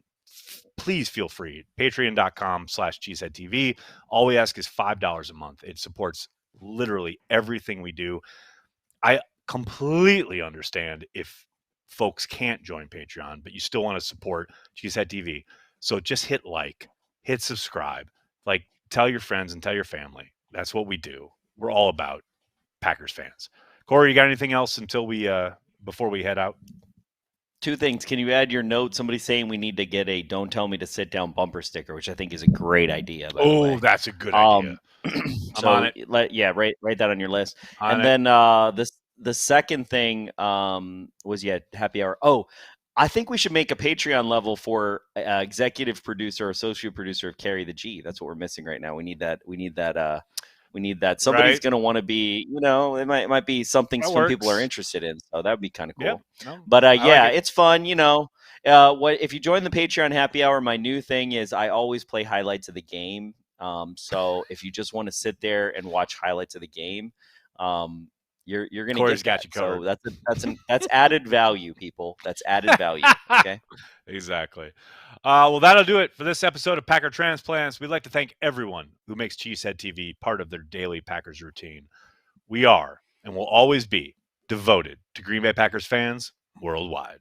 [SPEAKER 2] please feel free. Patreon.com/CheeseheadTV. All we ask is $5 a month. It supports literally everything we do. I completely understand if folks can't join Patreon, but you still want to support Cheesehead TV. So just hit like, hit subscribe. like, tell your friends and tell your family. That's what we do. We're all about Packers fans. Corey, you got anything else until we before we head out?
[SPEAKER 3] Two things. Can you add your note? Somebody's saying we need to get a "Don't Tell Me to Sit Down" bumper sticker, which I think is a great idea.
[SPEAKER 2] Oh, that's a good idea.
[SPEAKER 3] So
[SPEAKER 2] I'm on it.
[SPEAKER 3] Write that on your list.
[SPEAKER 2] On
[SPEAKER 3] and
[SPEAKER 2] it.
[SPEAKER 3] then the second thing was happy hour. Oh, I think we should make a Patreon level for executive producer or associate producer of Carry the G. That's what we're missing right now. We need that. We need that. Somebody's going to want to be, it might be something some people are interested in. So that would be kind of cool.
[SPEAKER 2] Yep. No,
[SPEAKER 3] but
[SPEAKER 2] like
[SPEAKER 3] it's fun. If you join the Patreon happy hour, my new thing is I always play highlights of the game. So if you just want to sit there and watch highlights of the game, you're going to get
[SPEAKER 2] you covered.
[SPEAKER 3] So that's added value, people. That's added value. Okay.
[SPEAKER 2] Exactly. Well, that'll do it for this episode of Packer Transplants. We'd like to thank everyone who makes Cheesehead TV part of their daily Packers routine. We are and will always be devoted to Green Bay Packers fans worldwide.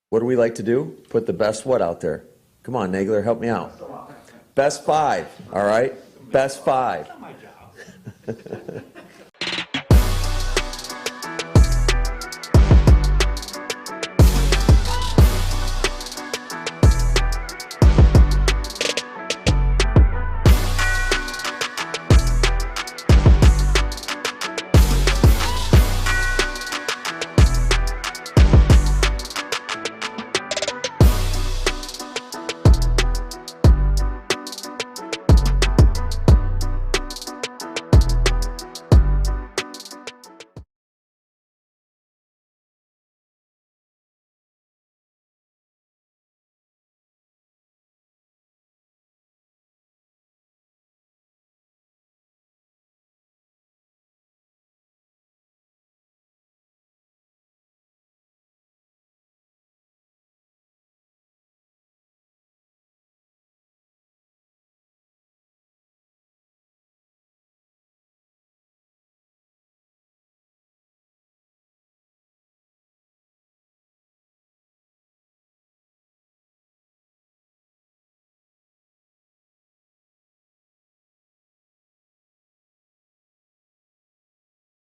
[SPEAKER 4] What do we like to do? Put the best what out there? Come on, Nagler, help me out. Best 5, all right? Best 5.